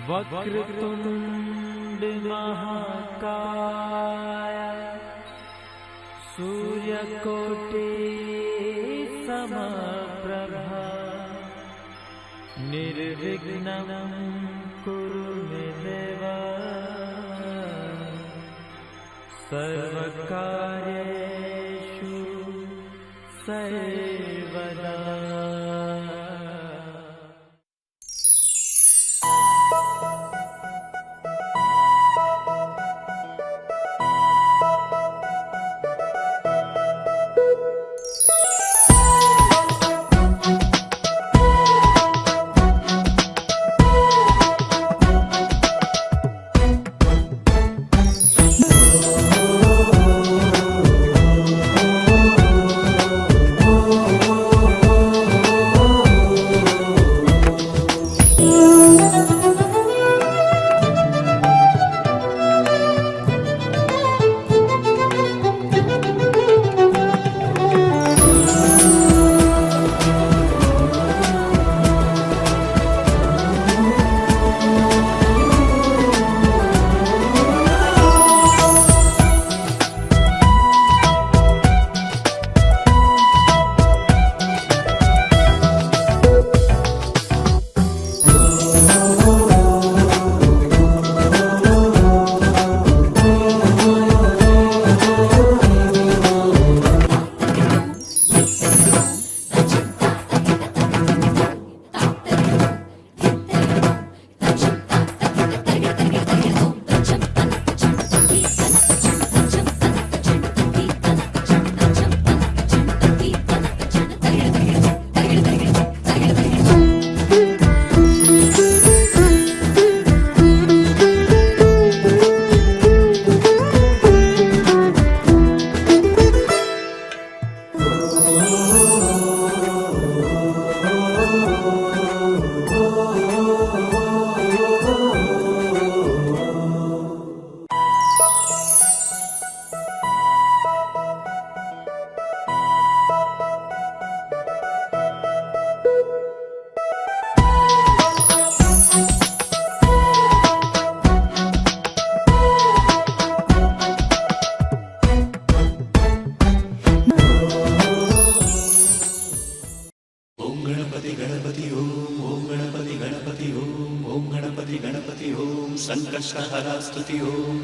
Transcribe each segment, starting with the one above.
वक्रतुंड महाकाय सूर्यकोटि समप्रभा निर्विघ्नं कुरु मे देव सर्वकार्येषु सर्वदा। संकष्टहरा स्तुति ओम।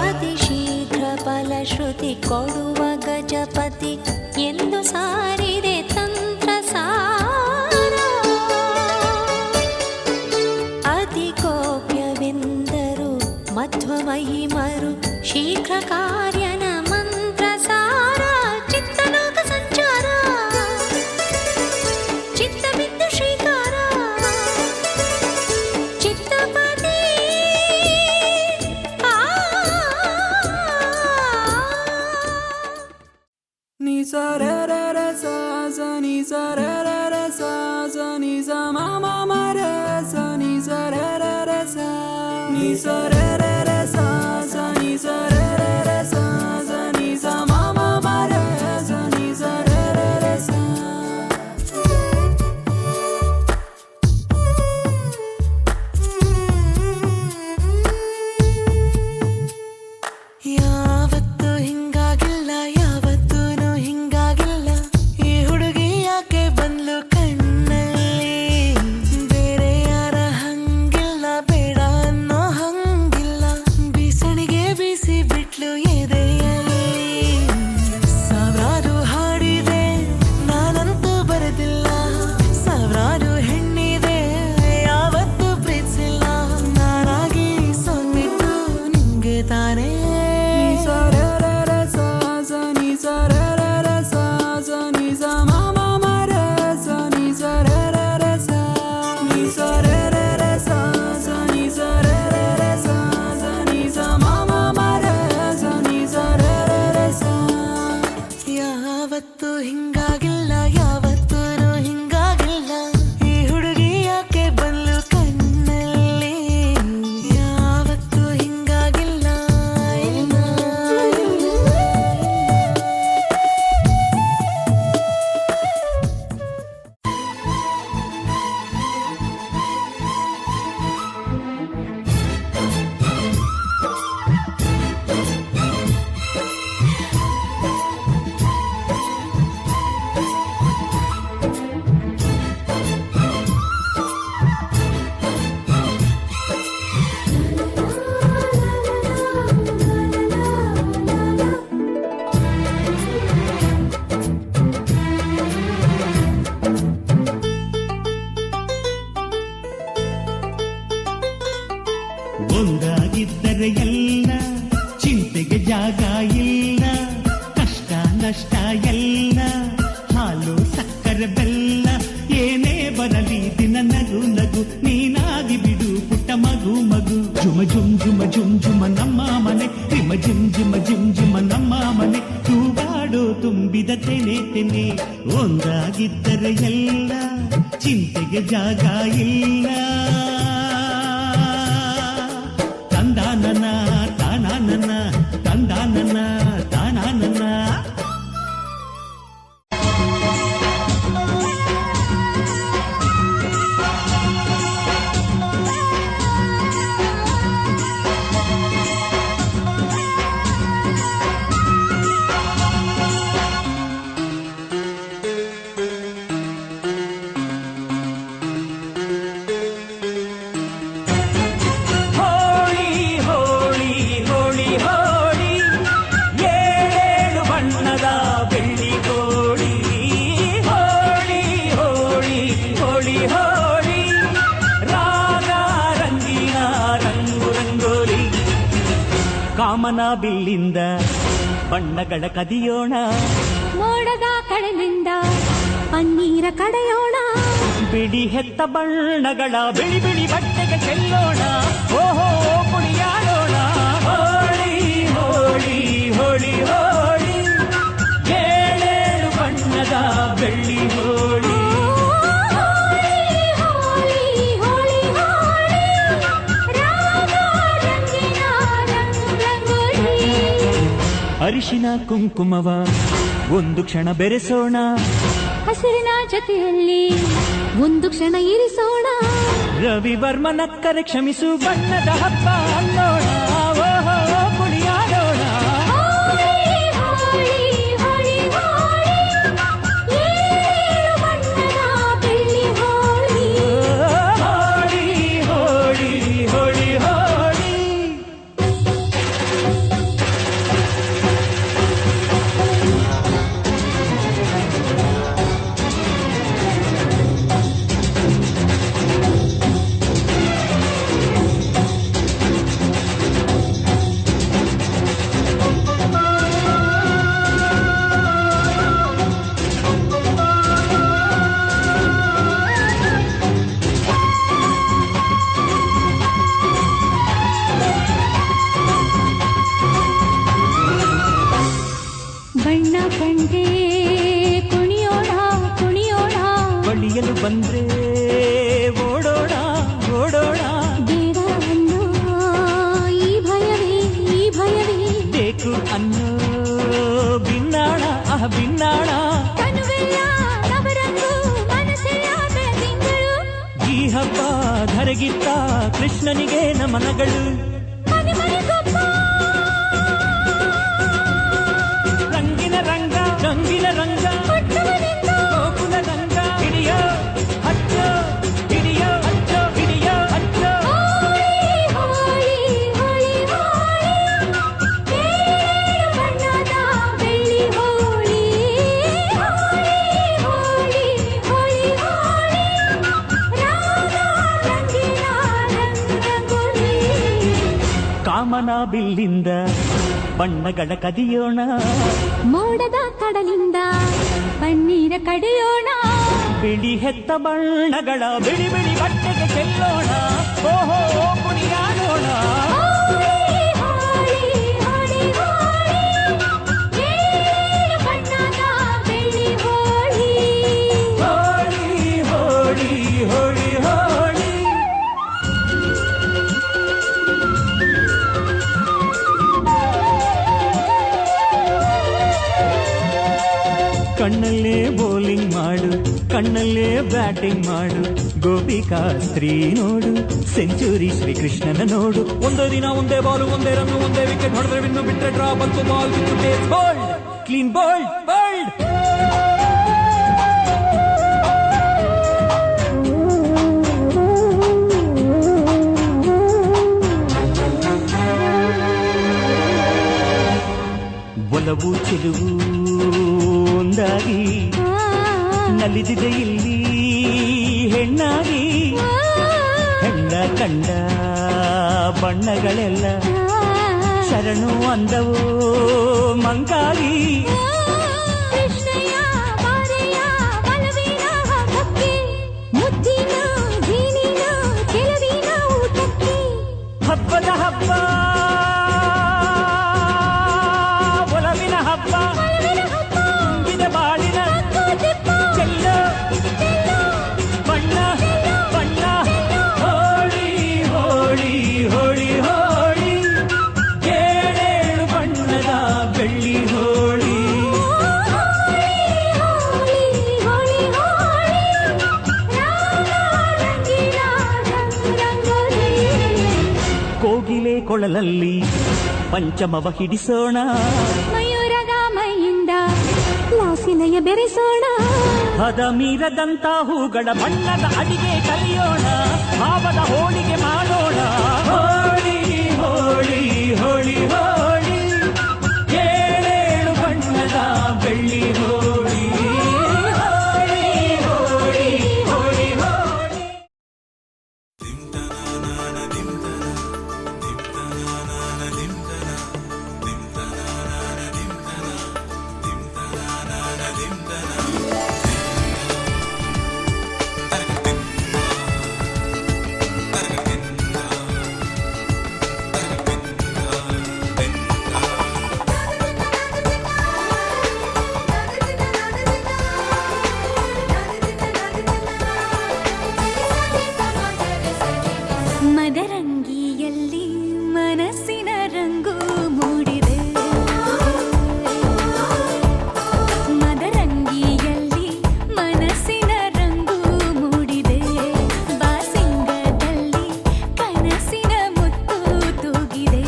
ಅತಿಶೀಘ್ರ ಫಲಶ್ರುತಿ ಕೊಡುವ ಗಜಪತಿ ಎಂದು ಸಾರಿದೆ ತಂತ್ರ ಸಾರ. ಅತಿ ಕೋಪ್ಯವೆಂದರು ಮಧ್ವ ಮಹಿಮರು ಶೀಘ್ರ ಕಾರ್ಯನ ಮಂತ್ರ ಸಾರ. ಚಿತ್ತಲೋಕ ಸಂಚಾರ ಚಿತ್ತವಿದ್ದ sa re re re sa sa ni sa re re re sa sa ni sa ma ma ma re sa ni sa re re re sa ni sa re re re sa sa ni sa re re re sa sa ni sa ma ma ma re sa ni sa re re re sa. ಯಾವತ್ತೂ ಹಿಂಗಾಗಿಲ್ಲ ಯಾವತ್ತೂನು ಹಿಂಗಾಗಿಲ್ಲ ಈ ಹುಡುಗಿ ಯಾಕೆ ಬಂದ್ಲು ಕಣ್ಣಲ್ಲಿ ಬೇರೆ ಯಾರ ಹಂಗಿಲ್ಲ ಬೇಡ ಅನ್ನೋ ಹಂಗಿಲ್ಲ ಬೀಸಣಿಗೆ ಬೀಸಿ ಬಿಟ್ಲು ಎದೆಯಲ್ಲಿ ಸಾವಿರಾರು ಹಾಡಿದೆ ನಾನಂತೂ ಬರೆದಿಲ್ಲ ಸಾವಿರಾರು ಹೆಣ್ಣಿದೆ ಯಾವತ್ತೂ ಪ್ರೀತಿಸಿಲ್ಲ ನಾನಾಗಿ ಸೋಲ್ಬಿಟ್ಟು ನಿಮ್ಗೆ ತಾನೇ sa re re re sa sa ni sa re re re sa sa ni sa ma ma ma re sa ni sa re re re sa ni sa re re re sa sa ni sa re re re sa sa ni sa ma ma ma re sa ni sa re re re sa. ಯಾವತ್ತೂ ಹಿಂಗಾಗಿಲ್ಲ ಯಾವತ್ತೂನು ಹಿಂಗಾಗಿಲ್ಲ ಈ ಹುಡುಗಿ ಯಾಕೆ ಬಂದ್ಲು ಕಣ್ಣಲ್ಲಿ ಯಾವತ್ತೂ ಹಿಂಗಾಗಿಲ್ಲ ಇಲ್ಲ. ಒಂದಾಗಿದ್ದರೆ ಎಲ್ಲ ಚಿಂತೆಗೆ ಜಾಗ ಇಲ್ಲ ಕಷ್ಟ ನಷ್ಟ ಎಲ್ಲ ಹಾಲು ಸಕ್ಕರೆ ಬೆಲ್ಲ ಏನೇ ಬರಲಿ ದಿನ ನಗು ನಗು ನೀನಾಗಿ ಬಿಡು ಪುಟ್ಟ ಮಗು ಮಗು ಜುಮ ಜುಮ್ ಜುಮ ಜುಮ್ ಜುಮ ನಮ್ಮ ಮನೆ ರಿಮ ಜಿಮ್ ಜಿಮ ಜಿಮ್ ಜಿಮ ನಮ್ಮ ಮನೆ ತೂಗಾಡೋ ತುಂಬಿದ ತೆನೆ ತೆನೆ ಒಂದಾಗಿದ್ದರೆ ಎಲ್ಲ ಚಿಂತೆಗೆ ಜಾಗ ಇಲ್ಲ ತಂದಾನನ ತಾನಾನನ ತಂದಾನನ ತಾನಾನನ. ಕಾಮನ ಬಿಲ್ಲಿಂದ ಬಣ್ಣಗಳ ಕದಿಯೋಣ ಮೋಡದ ಕಡೆಯಿಂದ ಪನ್ನೀರ ಕಡೆಯೋಣ ಬಿಡಿ ಹೆತ್ತ ಬಣ್ಣಗಳ ಬಿಳಿ ಬಿಳಿ ಬಟ್ಟೆಗೆ ಚೆಲ್ಲೋಣ ಓಹೋ ಕುಣಿಯಾಡೋಣ ಹೋಳಿ ಹೋಳಿ ಹೋಳಿ ಹೋಳಿ ಏಳೇಳು ಬಣ್ಣದ ಬೆಳ್ಳಿ ಹೋಳಿ ಅರಿಶಿನ ಕುಂಕುಮವ ಒಂದು ಕ್ಷಣ ಬೆರೆಸೋಣ ಹಸಿರಿನ ಜೊತೆಯಲ್ಲಿ ಒಂದು ಕ್ಷಣ ಇರಿಸೋಣ ರವಿವರ್ಮನಕ್ಕರೆ ಕ್ಷಮಿಸು ಬಣ್ಣದ ಹಬ್ಬ ಅನ್ನೋಣ ಓಹೋ ಕುಣಿಯಾಡೋಣ ಬಣ್ಣ ಕಂಡೆ ಹುನ್ನಾಣ ಕನುವೆಲ್ಲ ನವರಂಗು ಮನಸ್ಸೆಲ್ಲ ಬೆಳದಿಂಗಳು ಈ ಹಬ್ಬ ಧರೆಗಿತ್ತ ಕೃಷ್ಣನಿಗೆ ನಮನಗಳು ಮನೆ ಮನೆಗೊಬ್ಬ ರಂಗಿನ ರಂಗ ರಂಗಿನ ರಂಗ ಕೊಟ್ಟವನಿಂದ ಗೋಕುಲ ರಂಗ ಹಿಡಿಯೋ ಹಚ್ಚೋ ಹಿಡಿಯೋ ಹಚ್ಚೋ ಹಿಡಿಯೋ ಹಚ್ಚೋ ಹೋಳಿ ಹೋಳಿ ಹೋಳಿ ಹೋಳಿ ಏಳು ಬಣ್ಣದ ಬೆಳ್ಳಿ ಹೋಳಿ ಹೋಳಿ ಹೋಳಿ ಹೋಳಿ ಹೋಳಿ ರಾಗ ರಂಗಿನ ರಂಗರಂಗೋಲಿ ಕಾಮನ ಬಿಲ್ಲಿಂದ ಬಣ್ಣಗಳ ಕದಿಯೋಣ ಮೋಡದ ಕಡಲಿಂದ ಪನ್ನೀರ ಕಡಿಯೋಣ ಬಿಳಿ ಹೆತ್ತ ಬಣ್ಣಗಳ ಬಿಳಿ ಬಿಳಿ ಬಟ್ಟೆಗೆ ಚೆಲ್ಲೋಣ ಓಹೋ ಕುಣಿಯಾಡೋಣ ಹೋಳಿ ಹೋಳಿ ಹೋಳಿ ಹೋಳಿ ಏಳು ಬಣ್ಣದ ಬೆಳ್ಳಿ ಹೋಳಿ ಹೋಳಿ ಹೋಳಿ ಹೋಳಿ ಹೋಳಿ ಕಣ್ಣಲ್ಲೇ ಬೌಲಿಂಗ್ ಮಾಡು ಕಣ್ಣಲ್ಲೇ ಬ್ಯಾಟಿಂಗ್ ಮಾಡು ಗೋಪಿಕಾ ಸ್ತ್ರೀ ನೋಡು ಸೆಂಚುರಿ ಶ್ರೀಕೃಷ್ಣನ ನೋಡು ಒಂದೇ ದಿನ ಒಂದೇ ಬಾಲು ಒಂದೇ ರನ್ನು ಒಂದೇ ವಿಕೆಟ್ ಹೊಡೆದ್ರೆ ಬಿನ್ನು ಬಿಟ್ಟರೆ ಡ್ರಾ ಬಂತು ಬಾಲ್ ಬಿಟ್ಟು ಬೋಲ್ಡ್ ಕ್ಲೀನ್ ಬೋಲ್ಡ್ ಬೋಲ್ಡ್ ಒಲವು ಚೆಲುವು ಒಂದಾಗಿ ನಲಿದಿದೆ ಇಲ್ಲಿ ಹೆಣ್ಣಾಗಿ ಹೆಣ್ಣ ಕಂಡ ಬಣ್ಣಗಳೆಲ್ಲ ಶರಣು ಅಂದವೋ ಮಂಗಾಗಿ ಕೃಷ್ಣಯ್ಯ ಬಾರಯ್ಯ ಬಲವೀನ ಹಬ್ಬಕ್ಕೆ ಮುದ್ದಿನ ಜೀನಿನ ಚೆಲುವಿನ ಊಟಕ್ಕೆ ಹಬ್ಬದ ಹಬ್ಬ ಒಲವಿನ ಹಬ್ಬ ತುಂಬಿದ ಬಾಳಿನ ಚೆಲ್ಲೋ ಬಣ್ಣ ಬಣ್ಣ ಹೋಳಿ ಹೋಳಿ ಹೋಳಿ ಹೋಳಿ ಏಳೇಳು ಬಣ್ಣದ ಬೆಳ್ಳಿ ಹೋಳಿ ಹೋಳಿ ಹೋಳಿ ಹೋಳಿ ರಾಗ ರಂಗಿನ ರಂಗರಂಗೋಲಿ ಕೋಗಿಲೆ ಕೊಳಲಲ್ಲಿ ಪಂಚಮವ ಹಿಡಿಸೋಣ ಮಯೂರದ ಮೈಯಿಂದ ಲಾಸಿನಯ ಬೆರೆಸೋಣ ಹದ ಮೀರದಂತ ಹೂಗಳ ಬಣ್ಣದ ಅಡಿಗೆ ಕಲಿಯೋಣ ಭಾವದ ಹೋಳಿಗೆ ಮಾಡೋಣ ಹೋಳಿ ಹೋಳಿ ಹೋಳಿ ಹೋಳಿ ಏಳೇಳು ಬಣ್ಣದ ಬೆಳ್ಳಿ ಹೋಳಿ ಹೋಳಿ ಹೋಳಿ ಹೋಳಿ ಹೋಳಿ ಮದರಂಗಿಯಲ್ಲಿ ಮನಸ್ಸಿನ ರಂಗು ಮೂಡಿದೆ ಮದರಂಗಿಯಲ್ಲಿ ಮನಸ್ಸಿನ ರಂಗು ಮೂಡಿದೆ ಬಾಸಿಂಗದಲ್ಲಿ ಕನಸಿನ ಮುತ್ತು ತೂಗಿದೆ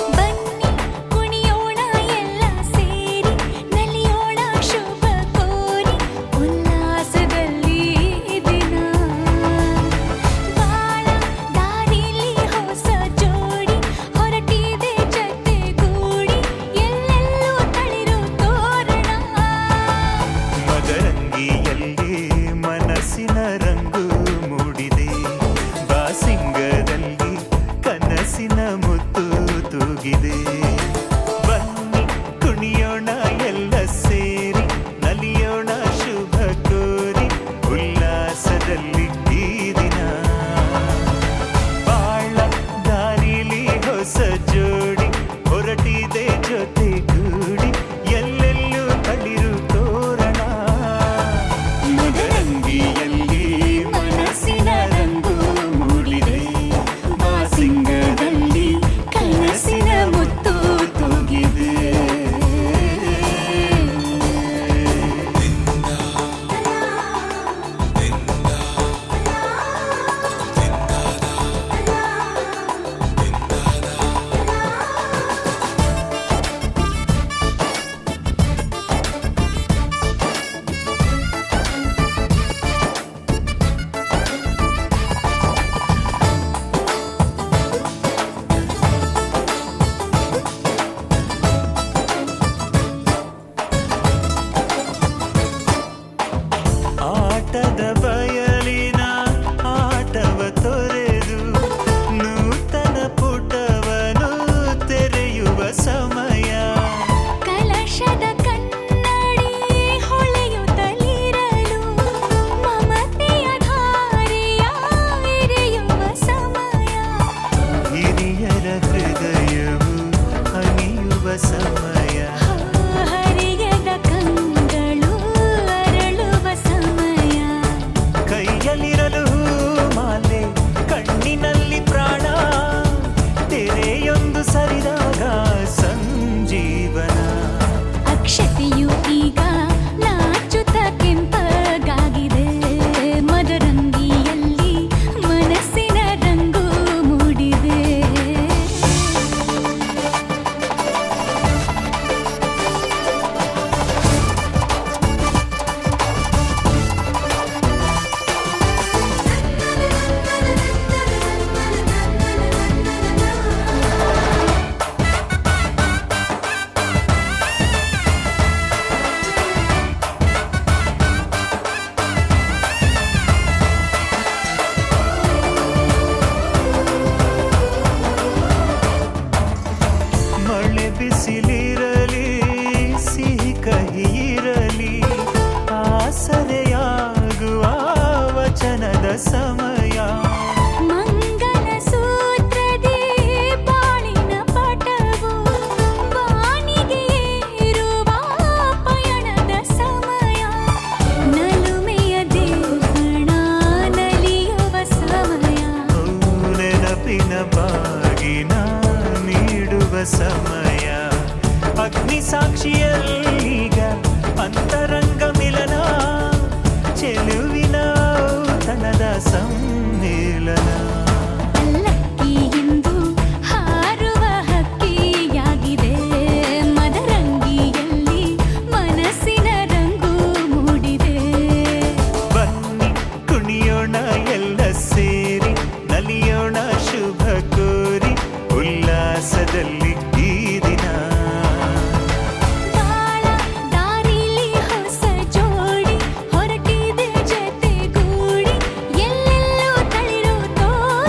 ಬನ್ನಿ ಕುಣಿಯೋಣ ಎಲ್ಲ ಸೇರಿ ನಲಿಯೋಣ ಶುಭ ಕೋರಿ ಉಲ್ಲಾಸದಲ್ಲಿ ದಿನ ಬಾಳ ದಾರಿಲಿ ಹೊಸ ಜೋಡಿ ಹೊರಟಿದೆ ಜೊತೆಗೂಡಿ ಎಲ್ಲೆಲ್ಲೂ ತಳಿರು ತೋರಣ ಮದರಂಗಿಯಲ್ಲಿ ಮನಸ್ಸಿನ ರಂಗು ಮೂಡಿದೆ ಬಾಸಿಂಗದಲ್ಲಿ ಕನಸಿನ ಮುತ್ತು ತೂಗಿದೆ ಬನ್ನಿ ಕುಣಿಯೋಣ ಎಲ್ಲ ಸೇರಿ ನಲಿಯೋಣ ಶುಭ ಕೋರಿ ಉಲ್ಲಾಸದಲ್ಲಿ ಈ ದಿನ ಬಾಳ ದಾರಿಲಿ ಹೊಸ ಜೋಡಿ ಹೊರಟಿದೆ ಜೊತೆಗೂಡಿ ಎಲ್ಲೆಲ್ಲೂ ತಳಿರು ತೋರಣ ಮದರಂಗಿಯಲ್ಲಿ ಮನಸ್ಸಿನ ರಂಗು ಮೂಡಿದೆ ಬಾಸಿಂಗದಲ್ಲಿ ಕನಸಿನ ಮುತ್ತು ಸಮಯ ಹರಿಯದ ಕಂಗಳು ಅರಳುವ ಸಮಯ ಕೈಯಲ್ಲಿರಲು ಮಾಲೆ ಕಣ್ಣಿನಲ್ಲಿ ಪ್ರಾಣ ತೆರೆಯೊಂದು ಸರಿದಾಗ ಸಂಜೀವನ ಅಕ್ಷತೆಯು ಈಗ ನಾಚುತ್ತ ಕೆಂಪಗಾಗಿದೆ ಮದರಂಗಿಯಲ್ಲಿ ಮನಸ್ಸಿನ ರಂಗು ಮೂಡಿದೆ ಮಳೆ ಬಿಸಿಲಿರಲಿ ಸಿಹಿ ಕಹಿ ಇರಲಿ ಆಸರೆಯಾಗುವ ವಚನದ ಸಮಯ ಮಂಗಲ ಸೂತ್ರದಿ ಬಾಳಿನ ಪಟವು ಬಾನಿಗೆ ಏರುವ ಪಯಣದ ಸಮಯ ನಲುಮೆಯ ದೇವಣ ನಲಿಯುವ ಸಮಯ ನೆನಪಿನ ಬಾಗಿನ ನೀಡುವ ಸಮಯ ಅಗ್ನಿ ಸಾಕ್ಷಿಯಲ್ಲೀಗ ಅಂತರಂಗ ಮಿಲನ ಚೆಲುವಿನ ತನದ ಸಮ್ಮಿಲನ ಪಲ್ಲಕ್ಕಿಯಿಂದ ಹಾರುವ ಹಕ್ಕಿಯಾಗಿದೆ ಮದರಂಗಿಯಲ್ಲಿ ಮನಸ್ಸಿನ ರಂಗು ಮೂಡಿದೆ ಬನ್ನಿ ಕುಣಿಯೋಣ ಎಲ್ಲ ಸೇರಿ ನಲಿಯೋಣ ಶುಭ ಕೋರಿ ಉಲ್ಲಾಸದಲ್ಲಿ ಈ ದಿನ ಬಾಳ ದಾರಿಲಿ ಹೊಸ ಜೋಡಿ ಹೊರಟಿದೆ ಜೊತೆಗೂಡಿ ಎಲ್ಲೆಲ್ಲೂ ತಳಿರು ತೋರಣ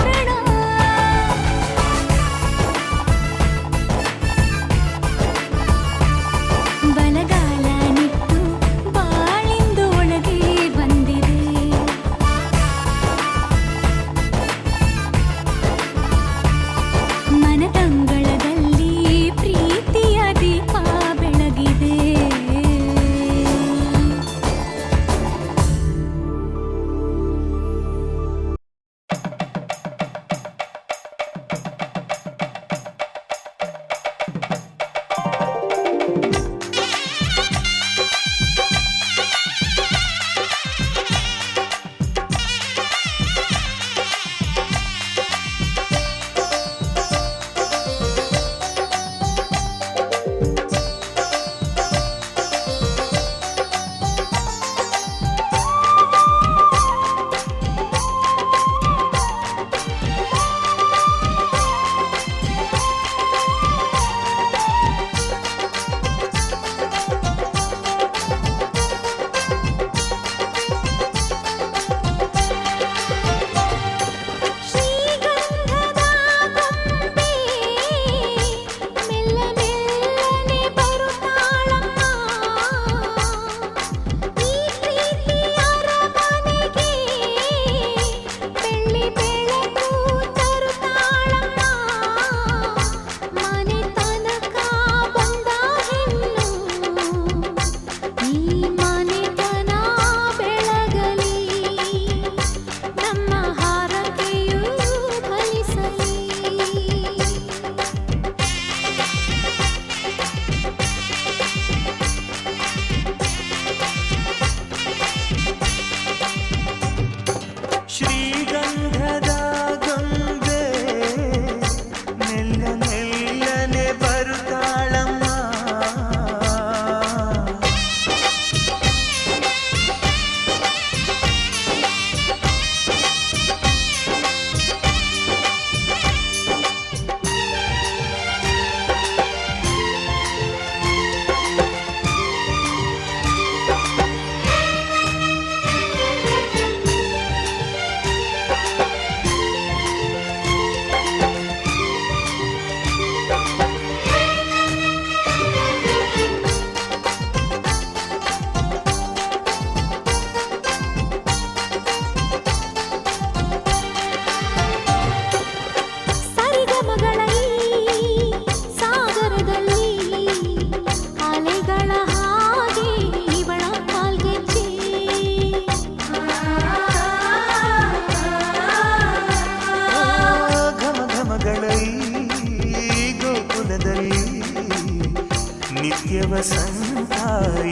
ನಿತ್ಯ ವಸಂತ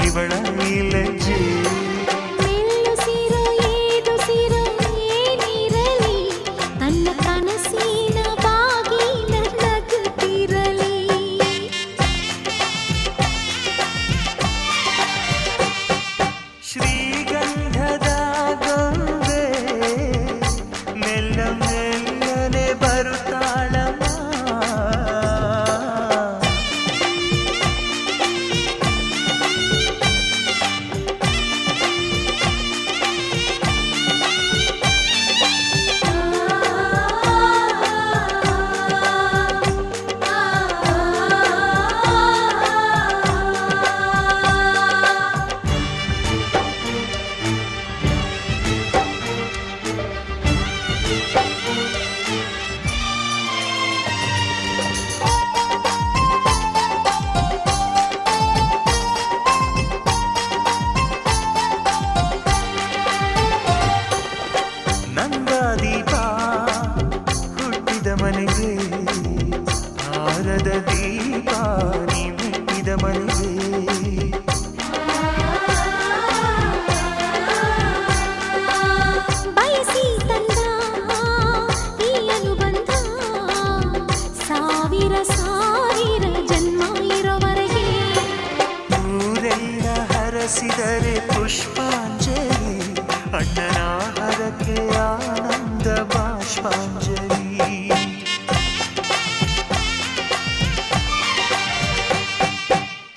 ಇವಳ ಲಜ್ಜೆ ಮೆಲ್ಲುಸಿರೋ ಏದುಸಿರೋ ಏನಿರಲಿ ತನ್ನ ಕನಸಿನ ಬಾಗಿಲ ನಗುತ್ತಿರಲಿ ಶ್ರೀಗಂಧದ ಗೊಂಬೆ ಮೆಲ್ಲ ಮೆಲ್ಲನೆ ಬರುತ್ತಾಳಮ್ಮ ನಂದಾದೀಪ ಹುಟ್ಟಿದ ಮನೆಗೆ ಹಾರದ ದೀಪ ನೀ ಮೆಟ್ಟಿದ ಮನೆಗೆ ಬಯಸಿ ತಂದ ಈ ಅನುಬಂಧ ಸಾವಿರ ಸಾವಿರ ಜನ್ಮ ಇರೋವರೆಗೆ ಊರೆಲ್ಲ ಹರಸಿದರೆ ಪುಷ್ಪಾಂಜಲಿ ಅಣ್ಣನ ಹರಕೆ ಆನಂದ ಬಾಷ್ಪಾಂಜಲಿ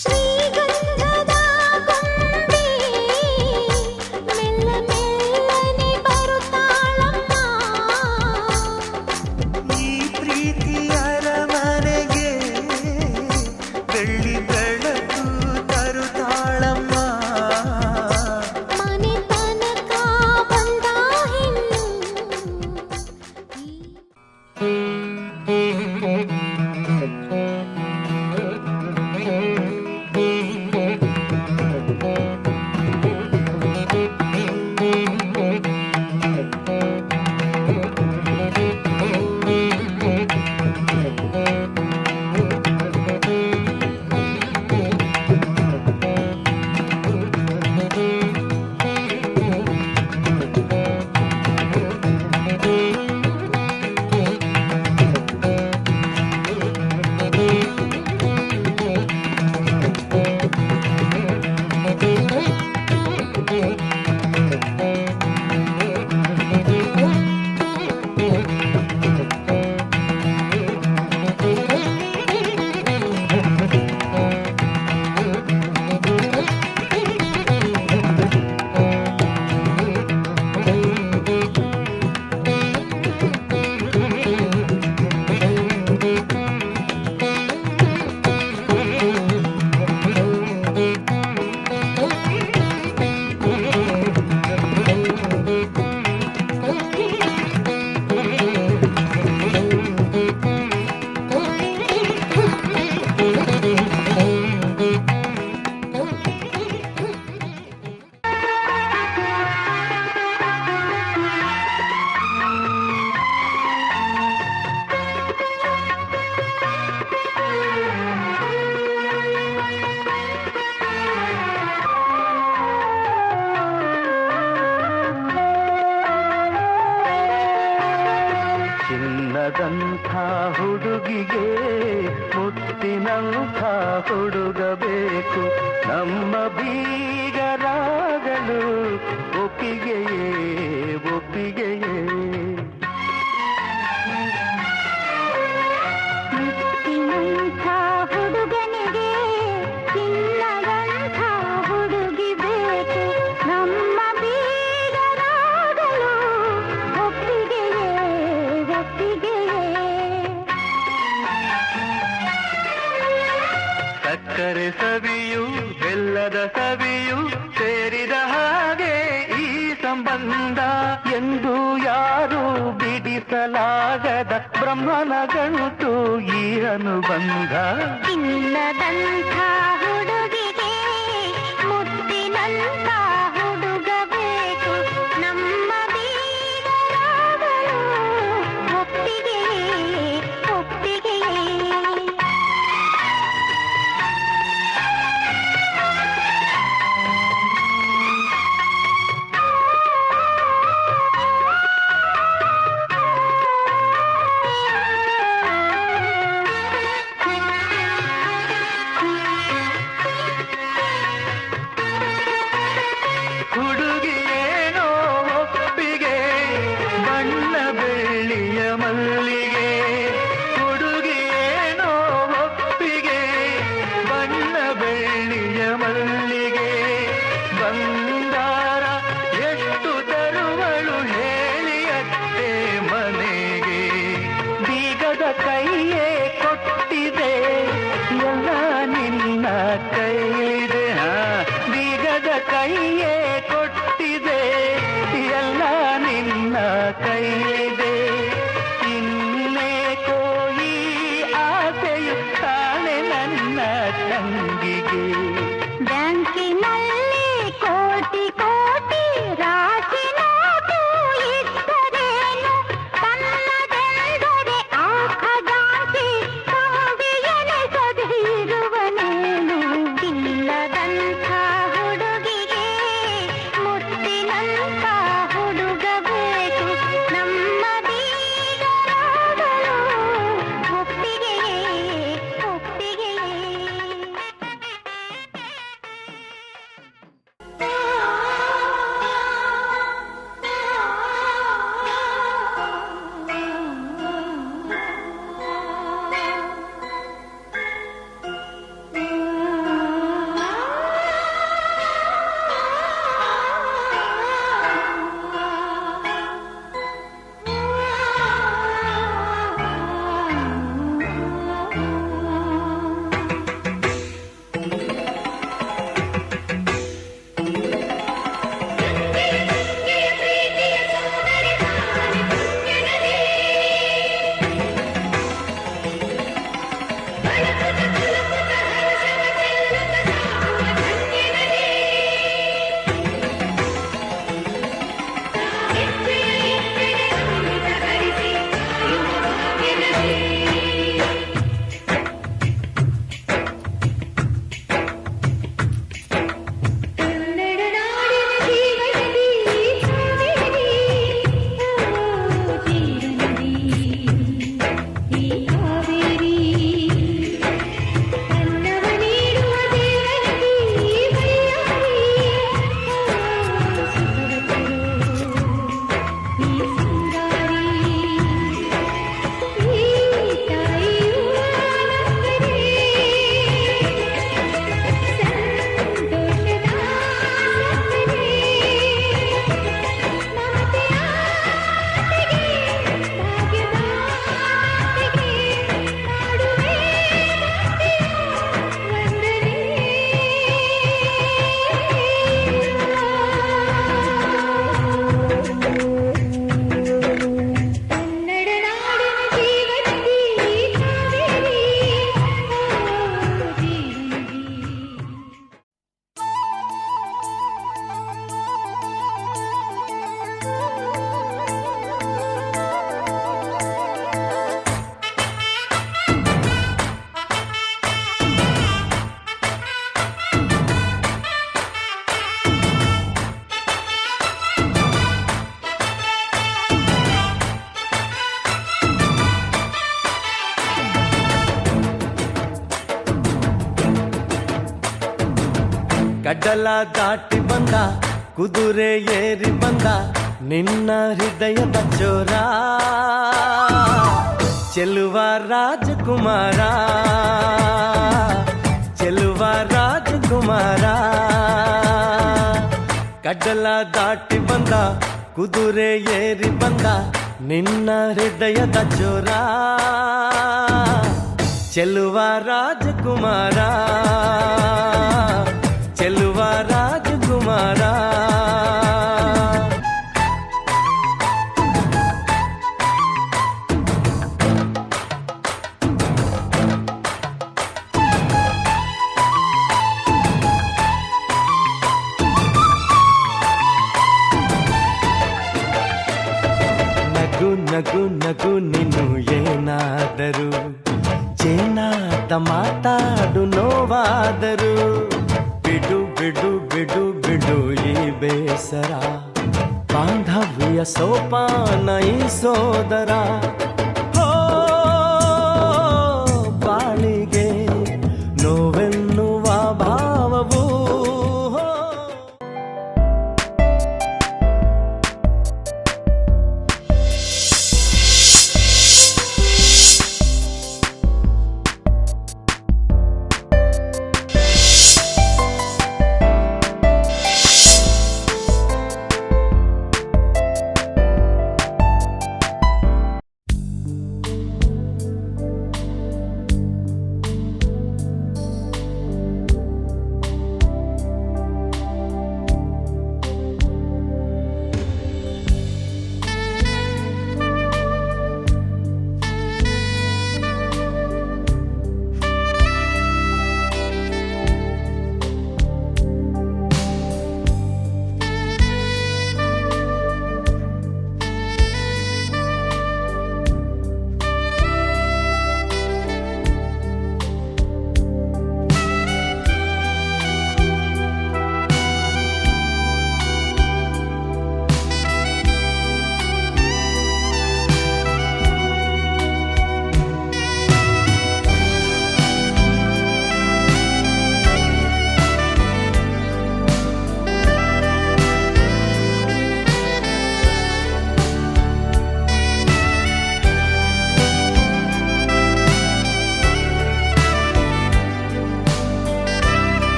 ಶ್ರೀಗಂಧದ ಗೊಂಬೆ ಮೆಲ್ಲ ಮೆಲ್ಲನೆ ಬರುತ್ತಾಳಮ್ಮ ಈ ಪ್ರೀತಿಯ ಅರಮನೆಗೆ ಬೆಳ್ಳಿ ಬೆಳಕು ತರುತ್ತಾಳಮ್ಮ ಮನೆ ತನಕ ಬಂದ ಹೆಣ್ಣು ಚಿನ್ನದಂಥ ಹುಡುಗಿಗೆ ಮುತ್ತಿನಂಥ ಹುಡುಗ ಬೇಕು ನಮ್ಮ ಬೀಗರಾಗಲು ಒಪ್ಪಿಗೆಯೇ ಒಪ್ಪಿಗೆಯೇ ಮುತ್ತಿನಂಥ ಹುಡುಗನಿಗೆ ಚಿನ್ನದಂಥ ಹುಡುಗಿ ಬೇಕು ನಮ್ಮ ಬೀಗರಾಗಲು ಒಪ್ಪಿಗೆಯೇ ಒಪ್ಪಿಗೆಯೇ ಸಕ್ಕರೆ ಸವಿಯು ಬೆಲ್ಲದ ಸವಿಯು ಸೇರಿದ ಹಾಗೆ ಈ ಸಂಬಂಧ ಎಂದು ಯಾರು ಬಿಡಿಸಲಾಗದ ಬ್ರಹ್ಮನ ಗಂಟು ಈ ಅನುಬಂಧ ಚಿನ್ನದಂಥ ಹುಡುಗಿಗೆ ಮುತ್ತಿನಂಥ ಹುಡುಗ ಬೇಕು ನಮ್ಮ ಬೀಗರಾಗಲು ಒಪ್ಪಿಗೆಯೇ ಒಪ್ಪಿಗೆಯೇ ಕೈಯೇ ಕೊಟ್ಟಿದೆ, ಎಲ್ಲ ನಿನ್ನ ಕೈಯಿದೆ. ಇನ್ನೇಕೋ ಈ ಆಸೆಯು ಕಾಣೆ ನನ್ನ ತಂಗಿಗೆ. ಬ್ಯಾಂಕಿನಲ್ಲಿ ಕೋಟಿ ಕೋಟಿ ರಾಶಿ ನೋಟು ಇದ್ದರೇನು, ತನ್ನದೆಂದರೆ ಆ ಖಜಾಂಚಿ ಕವಿಯೆನಿಸದೆ ಇರುವನೇನು. ಇಲ್ಲದಂಥ ಹುಡುಗಿಗೆ ಮುತ್ತಿನಂಥ ಹುಡುಗ ಬೇಕು, ನಮ್ಮ ಬೀಗರಾಗಲು ಒಪ್ಪಿಗೆಯೇ ಒಪ್ಪಿಗೆಯೇ. ಗಡ್ಡಲ ದಾಟಿ ಬಂದ, ಕುದುರೆ ಏರಿ ಬಂದ ನಿನ್ನ ಹೃದಯದ ಚೋರ, ಚೆಲುವ ರಾಜಕುಮಾರ, ಚೆಲುವ ರಾಜಕುಮಾರ. ಗಡ್ಡಲ ದಾಟಿ ಬಂದ, ಕುದುರೆ ಏರಿ ಬಂದ ನಿನ್ನ ಹೃದಯದ ಚೋರ, ಚೆಲುವ ರಾಜಕುಮಾರ, ಚೆಲುವ ರಾಜಕುಮಾರ. ನಗು ನಗು ನಗು ನೀನು ಏನಾದರೂ, ಚೇನಾದ ಮಾತಾಡು ನೋವಾದರೂ, ಬಿಡು ಬಿಡು ಬಿಡು ಬಿಡು ಈ ಬೇಸರ, ಬಾಂಧವ್ಯ ಸೋಪಾನ ಈ ಸೋದರ. ಹೋ ಬಾಳಿಗೆ ನೋವೆನ್ನುವ ಭಾವವು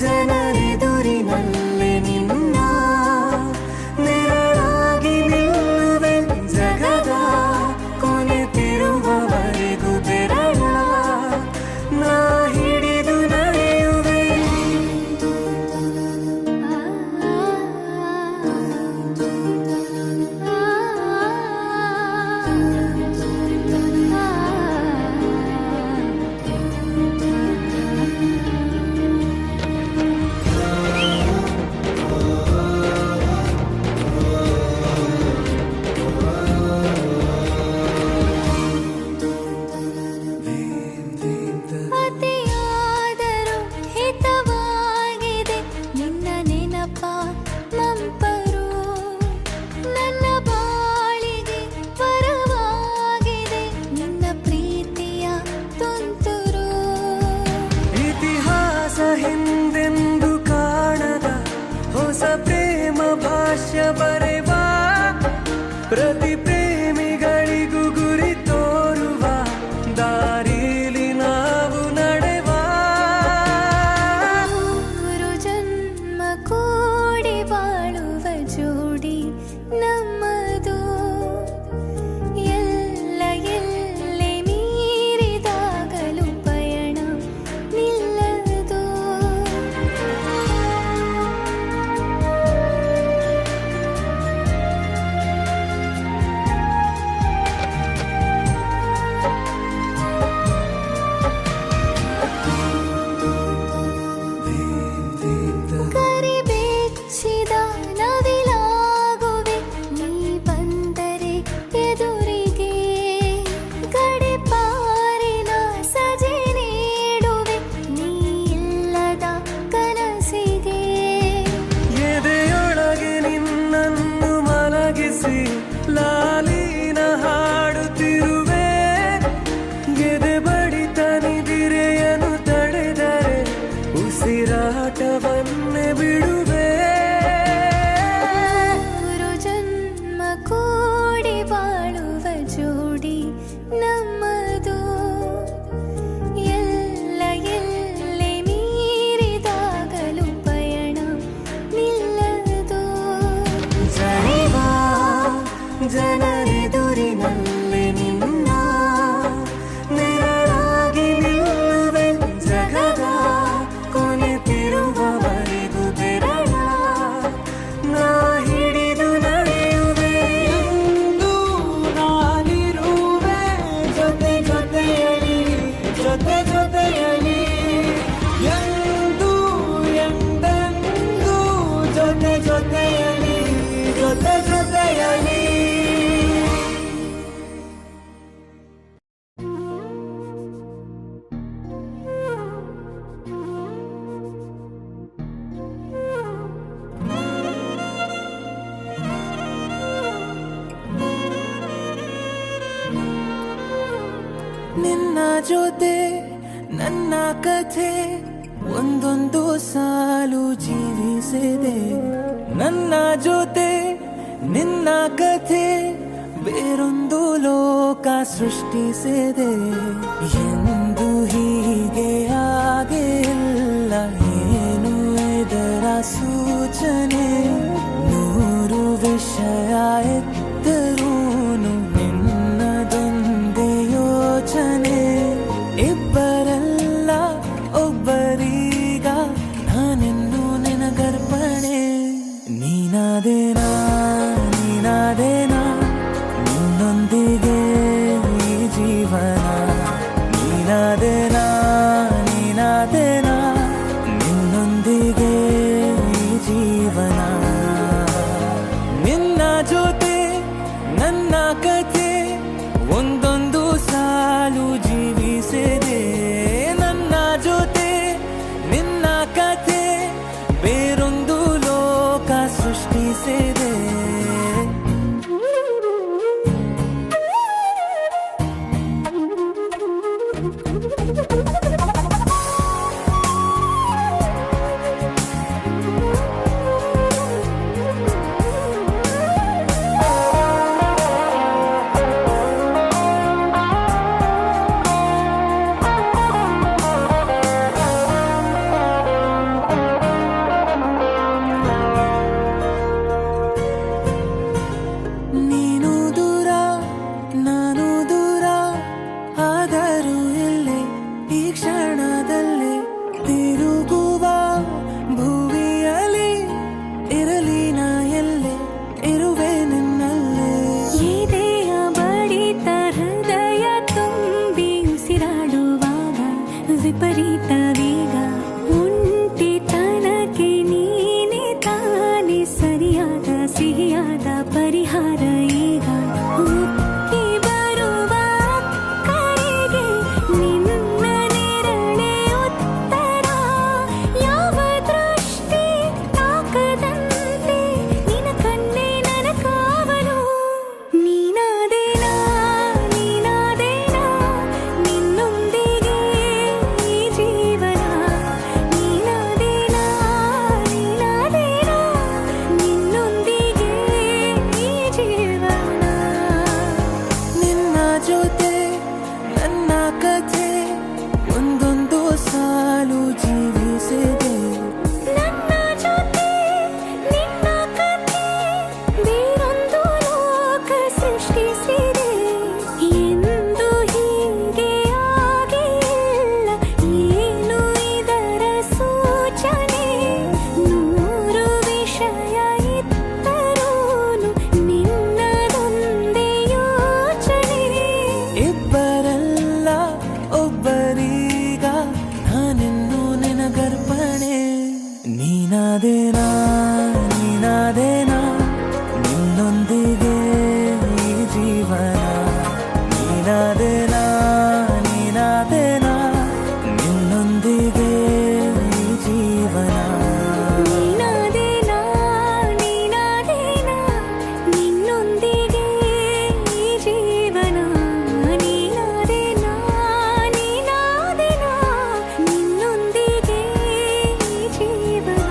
ಜನರೆದುರಿನಲ್ಲಿ ನಿನ್ನ ನೆರಳಾಗಿ ನಿಲ್ಲುವೆ ಜಗದ ಕೊನೆ ತಿರುವವರೆಗೂ ಬೆರಳ ನಾ ಹಿಡಿದು ನಡೆಯುವೆ. ಅತಿಯಾದರೂ ಹಿತವಾಗಿದೆ ನಿನ್ನ ನೆನಪ ಮಂಪರು ನನ್ನ ಬಾಳಿಗೆ ವರವಾಗಿದೆ ನಿನ್ನ ಪ್ರೀತಿಯ ತುಂತುರು. ಇತಿಹಾಸ ಹಿಂದೆಂದು ಕಾಣದ ಹೊಸ ಪ್ರೇಮ ಭಾಷ್ಯ ಬರೆವ ಪ್ರತಿ ಪ್ರೇಮಿಗಳಿಗೂ ಗುರಿ ತೋರುವ ದಾರಿಲಿ ನಾವು ನಡೆವ. ಮೂರು ಜನ್ಮ ಕೂಡಿ ಬಾಳುವ ಜೋಡಿ ನಮ್ಮದು ಎಲ್ಲ ಎಲ್ಲೆ ಮೀರಿದಾಗಲೂ ಪಯಣ ನಿಲ್ಲದು. ಕರಿಬೆಚ್ಚಿದ ನವಿಲಾಗುವೆ ನೀ ಬಂದರೆ ಎದುರಿಗೆ ಗಡಿಪಾರಿನ ಸಜೆ ನೀಡುವೆ ನೀ ಇಲ್ಲದ ಕನಸಿಗೆ. ಎದೆಯೊಳಗೆ ನಿನ್ನನ್ನು ಮಲಗಿಸಿ ಲಾಲಿನ ಹಾಡುತ್ತಿರುವೆ. ಎದೆ ಬಡಿತ ನಿದಿರೆಯನ್ನು ತಡೆದರೆ ಉಸಿರಾಟವನ್ನೇ ಬಿಡುವೆ. ಮೂರು ಜನ್ಮ ಕೂಡಿ ಬಾಳುವ ಜೋಡಿ ನಮ್ಮದು ಎಲ್ಲ ಎಲ್ಲೆ ಮೀರಿದಾಗಲೂ ಪಯಣ ನಿಲ್ಲದು. ಜನಿವ ಜನರೆದುರಿನಲ್ಲಿ ನಿನ್ನ ನೆರಳಾಗಿ ನಿಲ್ಲುವೆ ಜಗದ ಕೊನೆ ತಿರುವವರೆಗೂ ಬೆರಳ ನಾ ಹಿಡಿದು ನಡೆಯುವೆ. ಎಂದು ನಾನಿರುವೆ ಜೊತೆ ಜೊತೆಯಲಿ ಜೊತೆ ಜೊತೆಯಲಿ ಎಂದು ಎಂದೆಂದು ಜೊತೆ ಜೊತೆಯಲಿ ಜೊತೆ ಜೊತೆಯಲಿ. ನಿನ್ನ ಜೊತೆ ನನ್ನ ಕಥೆ ಒಂದೊಂದು ಸಾಲು ಜೀವಿಸಿದೆ. ನನ್ನ ಜೊತೆ ನಿನ್ನ ಕಥೆ ಬೇರೊಂದು ಲೋಕ ಸೃಷ್ಟಿಸಿದೆ. ಎಂದು ಹೀಗೆ ಆಗಿಲ್ಲ ಏನು ಇದರ ಸೂಚನೆ. ನೂರು ವಿಷಯ ಎತ್ತರೂನು ನಿನ್ನದೊಂದೇ ಯೋಚನೆ. ಇಬ್ಬರಲ್ಲ ಒಬ್ಬರೀಗ ನಾನೆಂದು ನಿನಗರ್ಪಣೆ. ನೀನಾದೇನಾ ನೀನಾದೇನಾ ನಿನ್ನೊಂದಿಗೆ ಈ ಜೀವನ. ನೀನಾದೇನಾ ನೀನಾದೇನಾ ನಿನ್ನೊಂದಿಗೆ ಈ ಜೀವನ. ನಿನ್ನ ಜೊತೆ ನನ್ನ ಕಥೆ ಒಂದೊಂದು ಸಾಲು ಜೀವಿಸಿದೆ. ನನ್ನ ಜೊತೆ ನಿನ್ನ ಕಥೆ ಬೇರೊಂದು ಲೋಕ ಸೃಷ್ಟಿಸಿದೆ. ಎಲ್ಲರೂ ಇಲ್ಲೇ ಈ ಕ್ಷಣದಲ್ಲಿ ತಿರುಗುವ ಭುವಿಯಲ್ಲಿ ಇರಲಿ ನಾ ಎಲ್ಲೇ ಇರುವೆ ನಿನ್ನಲ್ಲೇ. ಎದೆಯ ಬಡಿತ ಹೃದಯ ತುಂಬಿ ಉಸಿರಾಡುವಾಗ ವಿಪರೀತ ವೇಗ ಒಂಟಿತನಕ್ಕೆ ನೀನೆ ತಾನೆ ಸರಿಯಾದ ಸಿಹಿಯಾದ ಪರಿಹಾರ ಈಗ. ಉಕ್ಕಿ ಬರುವ ಕರೆಗೆ ನಿನ್ನ ನೆರಳೆ ಉತ್ತರ. ಯಾವ ದೃಷ್ಟಿ ತಾಕದಂತೆ ನಿನ ಕಣ್ಣೆ ನನ್ನ ಕಾವಲು. ನೀನಾದೇನಾ ನೀನಾದೇನಾ ನಿನ್ನೊಂದಿಗೆ ಈ ಜೀವನ. ನೀನಾದೇನಾ ನೀನಾದೇನಾ ನಿನ್ನೊಂದಿಗೆ ಈ ಜೀವನ. ನಿನ್ನ ಜೊತೆ ನನ್ನ ಕಥೆ ಒಂದೊಂದು ಸಾಲು ಜೀವಿಸಿದೆ. ನನ್ನ ಜೊತೆ ನಿನ್ನ ಕಥೆ ಬೇರೊಂದು ಲೋಕ ಸೃಷ್ಟಿಸಿದೆ. ಎಂದು ಹೀಗೆ ಆಗಿಲ್ಲ ಏನು ಇದರ ಸೂಚನೆ. ನೂರು ವಿಷಯ ಇತ್ತರೂನು ನಿನ್ನದೊಂದೇ ಯೋಚನೆ. ಇಬ್ಬರಲ್ಲ ಒಬ್ಬರೀಗ ನಾನಿನ್ನು ನಿನಗರ್ಪಣೆ. ನೀನಾದೇನಾ ನೀನಾದೇನಾ ನಿನ್ನೊಂದಿಗೆ ಈ ಜೀವನ. ನೀನಾದೇನಾ ನೀನಾದೇನಾ ನಿನ್ನೊಂದಿಗೆ ಈ ಜೀವನ. ನೀನಾದೇನಾ ನೀನಾದೇನಾ ನಿನ್ನೊಂದಿಗೆ ಈ ಜೀವನ. ನೀನಾದೇನಾ ನೀನಾದೇನಾ ನಿನ್ನೊಂದಿಗೆ ಈ ಜೀವನ.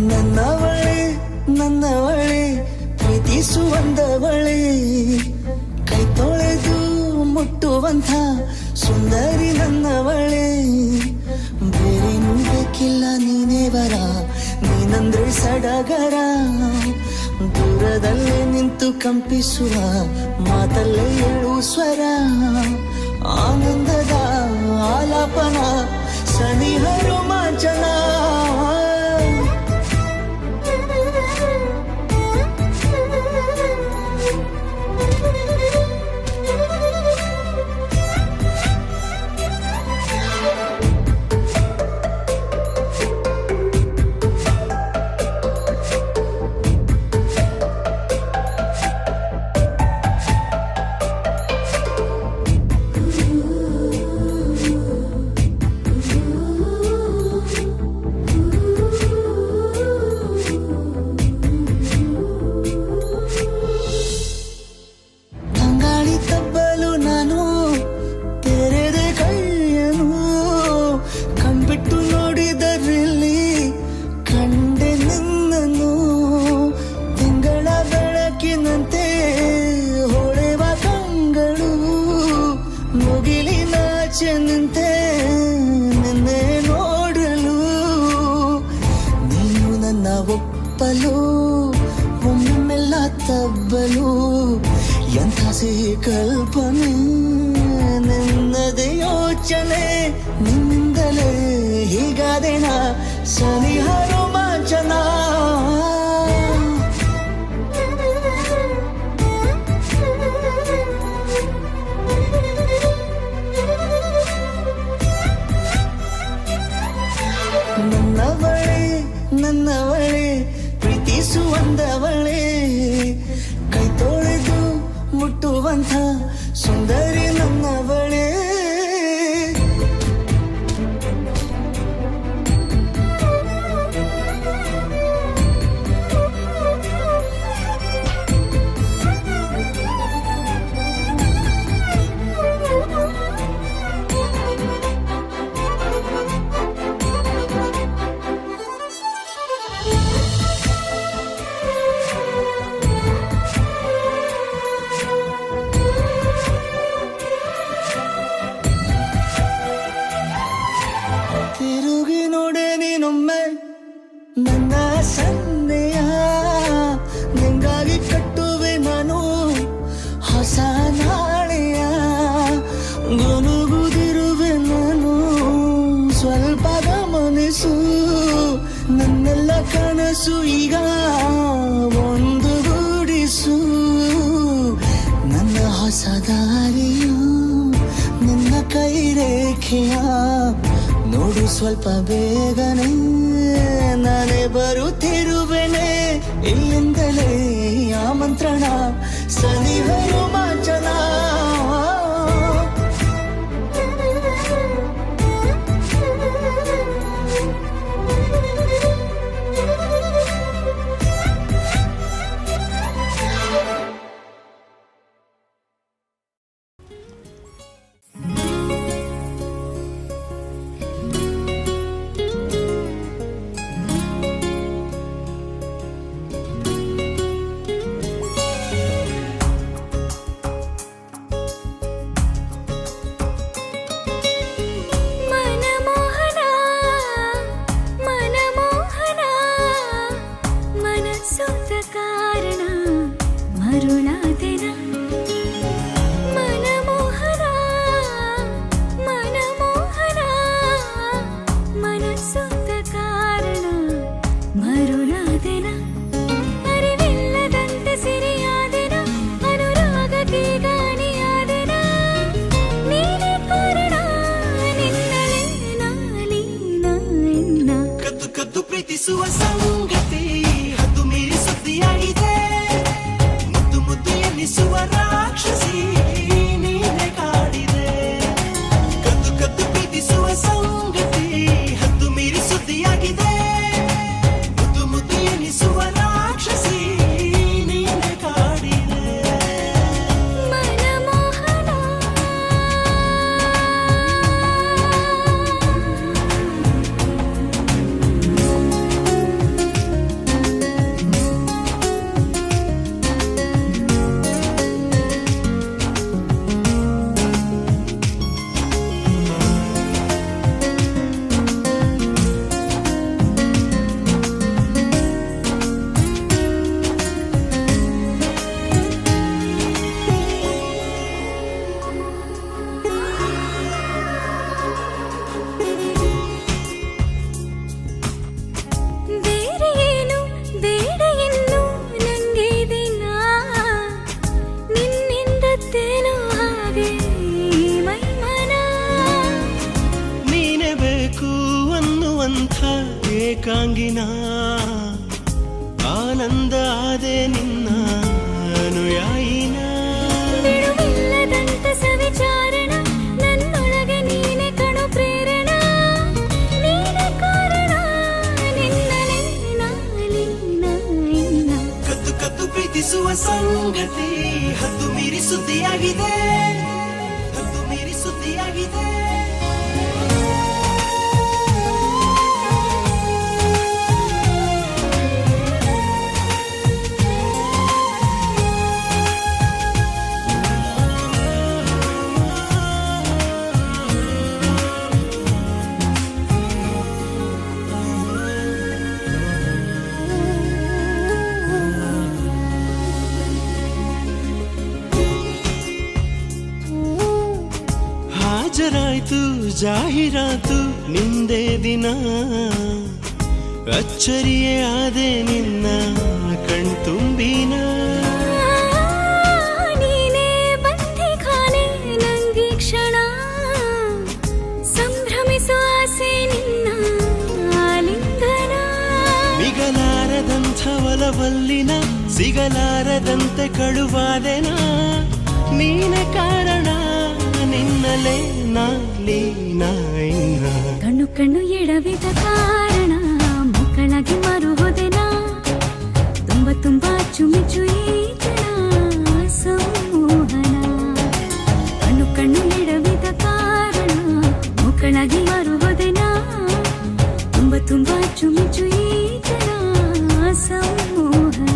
ನನ್ನವಳೆ ನನ್ನವಳೆ ಪ್ರೀತಿಸುವಂದವಳೆ ಕೈ ತೊಳೆದು ಮುಟ್ಟುವಂಥ ಸುಂದರಿ ನನ್ನವಳೆ. ಬೇರೇನೂ ಬೇಕಿಲ್ಲ ನೀನೇ ಬರ ನೀನಂದ್ರೆ ಸಡಗರ. ದೂರದಲ್ಲೇ ನಿಂತು ಕಂಪಿಸುವ ಮಾತಲ್ಲೇ ಏಳು ಸ್ವರ. ಆನಂದದ ಆಲಾಪನ ಸನಿಹ ರೋಮಾಂಚನ. ತಂಗಾಳಿ ತಬ್ಬಲು ನಾನು ತೆರೆದೆ ಕೈಯನು. ಕಣ್ಬಿಟ್ಟು ನೋಡಿದರಲ್ಲಿ ಕಂಡೆ ನಿನ್ನನು. ತಿಂಗಳ ಬೆಳಕಿನಂತೆ ಹೊಳೆವ ಕಂಗಳು ಮುಗಿಲಿನಾಚೆ ನಿಂತೆ ನಿನ್ನೆ ನೋಡಲು. ನೀನು ನನ್ನ ಒಪ್ಪಲು ಒಮ್ಮೆಲ್ಲ ತಬ್ಬಲು ಎಂಥ ಸಿಹಿ ಕಲ್ಪನೆ. ನಿನ್ನದೇ ಯೋಚನೆ ನಿನ್ನಿಂದಲೇ ಹೀಗಾದೇನ ಸನಿಹ ರೋಮಾಂಚನ. ನನ್ನವಳೆ ನನ್ನವಳೆ ಪ್ರೀತಿಸುವಂದವಳೆ ಕೈ ತೊಳೆದು ಮುಟ್ಟುವಂಥ ಸುಂದರಿ ನನ್ನವಳೆ. ಹೊಸ ದಾರಿಯು ನಿನ್ನ ಕೈ ರೇಖೆಯ ನೋಡು ಸ್ವಲ್ಪ ಬೇಗನೆ ನಾನೇ ಬರುತ್ತಿರುವೆನೆ ಇಲ್ಲಿಂದಲೇ ಆಮಂತ್ರಣ ಸನಿಹೆ ರೋಮಾಂಚನ ಪ್ರೀತಿಸುವ ಸಂಗತಿ ಹದ್ದು ಮೀರಿ ಸುದ್ದಿಯಾಗಿದೆ ಮುದ್ದು ಮುದ್ದು ಎನ್ನಿಸುವ ರಾಕ್ಷಸಿ ನೀನೆ ಕಾಡಿದೆ ಕದ್ದು ಕದ್ದು ಪ್ರೀತಿಸುವ ಸಂಗತಿ ಹದ್ದು ಮೀರಿ ಸುದ್ದಿಯಾಗಿದೆ ಮುದ್ದು ಮುದ್ದು ಎನ್ನಿಸುವ ರಾಕ್ಷಸಿ ನೀನೆ ಕಾಡಿದೆ ಏಕಾಂಗಿನ ಆನಂದ ಆದೆ ನಿನ್ನ ಅನುಯಾಯಿನ ಬಿಡುವಿಲ್ಲದಂತ ಸವಿಚಾರಣ ನನ್ನೊಳಗೆ ನೀನೆ ಕಣು ಪ್ರೇರಣ ನೀನೆ ಕಾರಣ ನಿನ್ನಲೇ ನಾಲಿನ ಕದ್ದು ಕದ್ದು ಪ್ರೀತಿಸುವ ಸಂಗತಿ ಹದ್ದು ಮೀರಿ ಸುದ್ದಿಯಾಗಿದೆ ಹದ್ದು ಮೀರಿ ಸುದ್ದಿಯಾಗಿದೆ ಹಾಜರಾಯ್ತು ಜಾಹೀರಾತು ನಿಂದೇ ದಿನ ಅಚ್ಚರಿಯೇ ಆದೆ ನಿನ್ನ ಕಣ್ತುಂಬಿನ ನೀನೇ ಬಂದೆ ಖಾನೆ ನಂಗೆ ಕ್ಷಣ ಸಂಭ್ರಮಿಸುವ ಆಸೆ ನಿನ್ನ ಆಲಿಂಗನ ಮಿಗಲಾರದಂಥ ಒಲವಲ್ಲಿನ ಸಿಗಲಾರದಂತೆ ಕಳುವಾದೆನ ನೀನೆ ಕಾರಣ ನಿನ್ನಲೇ ನಾಲೀನ ಕಣ್ಣು ಕಣ್ಣು ಎಡವಿದ ಕಾರಣ ಮಕ್ಕಳಾಗಿ ಮರುವುದೆನ ತುಂಬ ತುಂಬ ಚುಮಿಚು ಈ ಜನ ಸಂಮೋಹನ ಕಣ್ಣು ಕಣ್ಣು ಎಡವಿದ ಕಾರಣ ಮಕ್ಕಳಾಗಿ ಮರುವುದೆನ ತುಂಬ ತುಂಬ ಚುಮಿಚು ಈ ಜನ ಸಂಮೋಹನ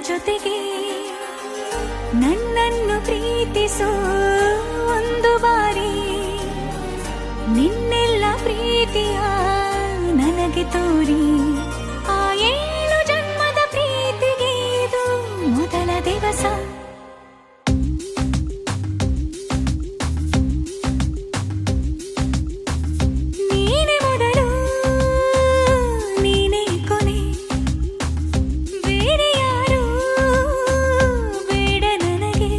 ಜೊತೆಗೆ ನನ್ನನ್ನು ಪ್ರೀತಿಸೋ ಒಂದು ಬಾರಿ ನಿನ್ನೆಲ್ಲ ಪ್ರೀತಿಯ ನನಗೆ ತೋರಿ ಆ 7 ಜನ್ಮದ ಪ್ರೀತಿಗೆ ಇದು ಮೊದಲ ದಿವಸ ನೀನೆ ಮೊದಲು ನೀನೆ ಕೊನೆ ಬೇರೆ ಯಾರು ಬೇಡ ನನಗೆ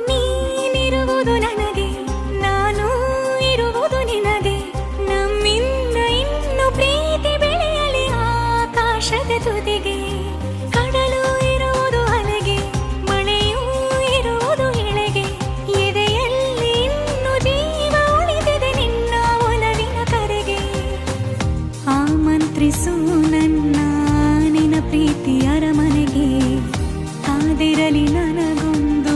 ನೀನಿರುವುದು ನನಗೆ ನಾನು ಇರುವುದು ನಿನಗೆ ನಮ್ಮಿಂದ ಇನ್ನು ಪ್ರೀತಿ ಬೆಳೆಯಲಿ ಆಕಾಶದ ತುದಿಗೆ ಕಡಲು ಇರುವುದು ಅಲೆಗೆ ಮಳೆಯೂ ಇರುವುದು ಎಳೆಗೆ ಎದೆಯಲ್ಲಿ ಇನ್ನು ಜೀವ ಉಳಿದಿದೆ ನಿನ್ನ ಒಲವಿನ ಕರೆಗೆ ಆಮಂತ್ರಿಸು ನನ್ನ ನಿನ್ನ ಪ್ರೀತಿ ಅರಮನೆಗೆ ಕಾದಿರಲಿ ನನಗೊಂದು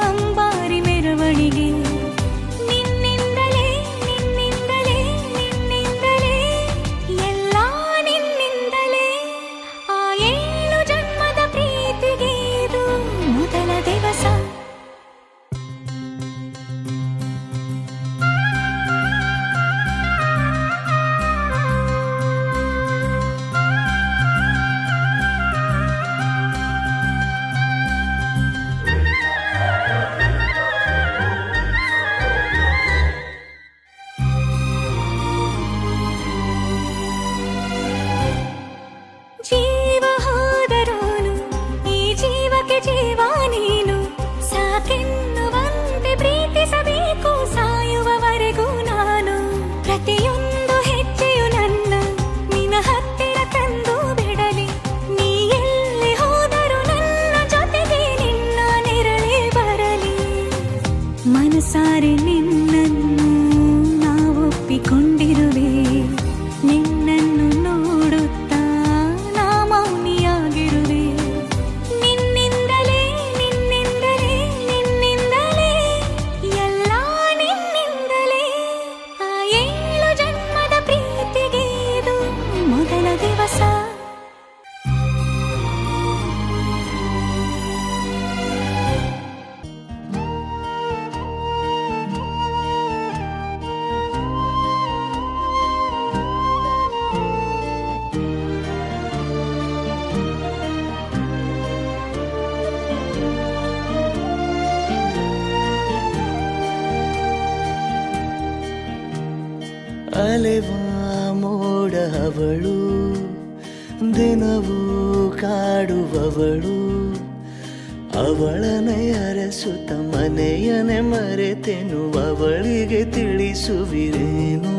ಅಂಬಾರಿ ಮೆರವಣಿಗೆ ನಿನ್ನಿಂದಲೇ ನಿನ್ನಿಂದಲೇ ನಿನ್ನಿಂದಲೇ ಎಲ್ಲ ನಿನ್ನಿಂದಲೇ ಆ 7 ಜನ್ಮದ ಪ್ರೀತಿಗೆ ಇದು ಮೊದಲ ದಿವಸ ಜೀವ ಹೋದರೋನು ಈ ಜೀವಕ್ಕೆ ಜೀವ ನೀನು ಸಾಕೆನ್ನುವಂತೆ ಪ್ರೀತಿಸಬೇಕು ಸಾಯುವವರೆಗೂ ನಾನು ಪ್ರತಿಯೊಂದು ಹೆಜ್ಜೆಯು ನನ್ನ ನಿನ್ನ ಹತ್ತಿರ ತಂದು ಬಿಡಲಿ ನೀ ಎಲ್ಲಿ ಹೋದರೂ ನನ್ನ ಜೊತೆಗೆ ನಿನ್ನ ನೆರಳೇ ಬರಲಿ ಮನಸಾರೆ ನಿನ್ನನ್ನು ನಾವೊಪ್ಪಿಕೊಂಡಿರುವೆ ನಿನ್ನನ್ನು ನೋಡುತ್ತಾ ನಾ ಮೌನಿಯಾಗಿರುವೆ ನಿನ್ನಿಂದಲೇ ನಿನ್ನಿಂದಲೇ ನಿನ್ನಿಂದಲೇ ಎಲ್ಲ ನಿನ್ನಿಂದಲೇ ಆ 7 ಜನ್ಮದ ಪ್ರೀತಿಗೆ ಇದು ಮೊದಲ ದಿವಸ ಅಲೆವ ಮೋಡ ಅವಳು ದಿನವೂ ಕಾಡುವವಳು ಅವಳನೆ ಅರಸುತ್ತ ಮನೆಯನೆ ಮರೆತೆನು ಅವಳಿಗೆ ತಿಳಿಸುವಿರೇನು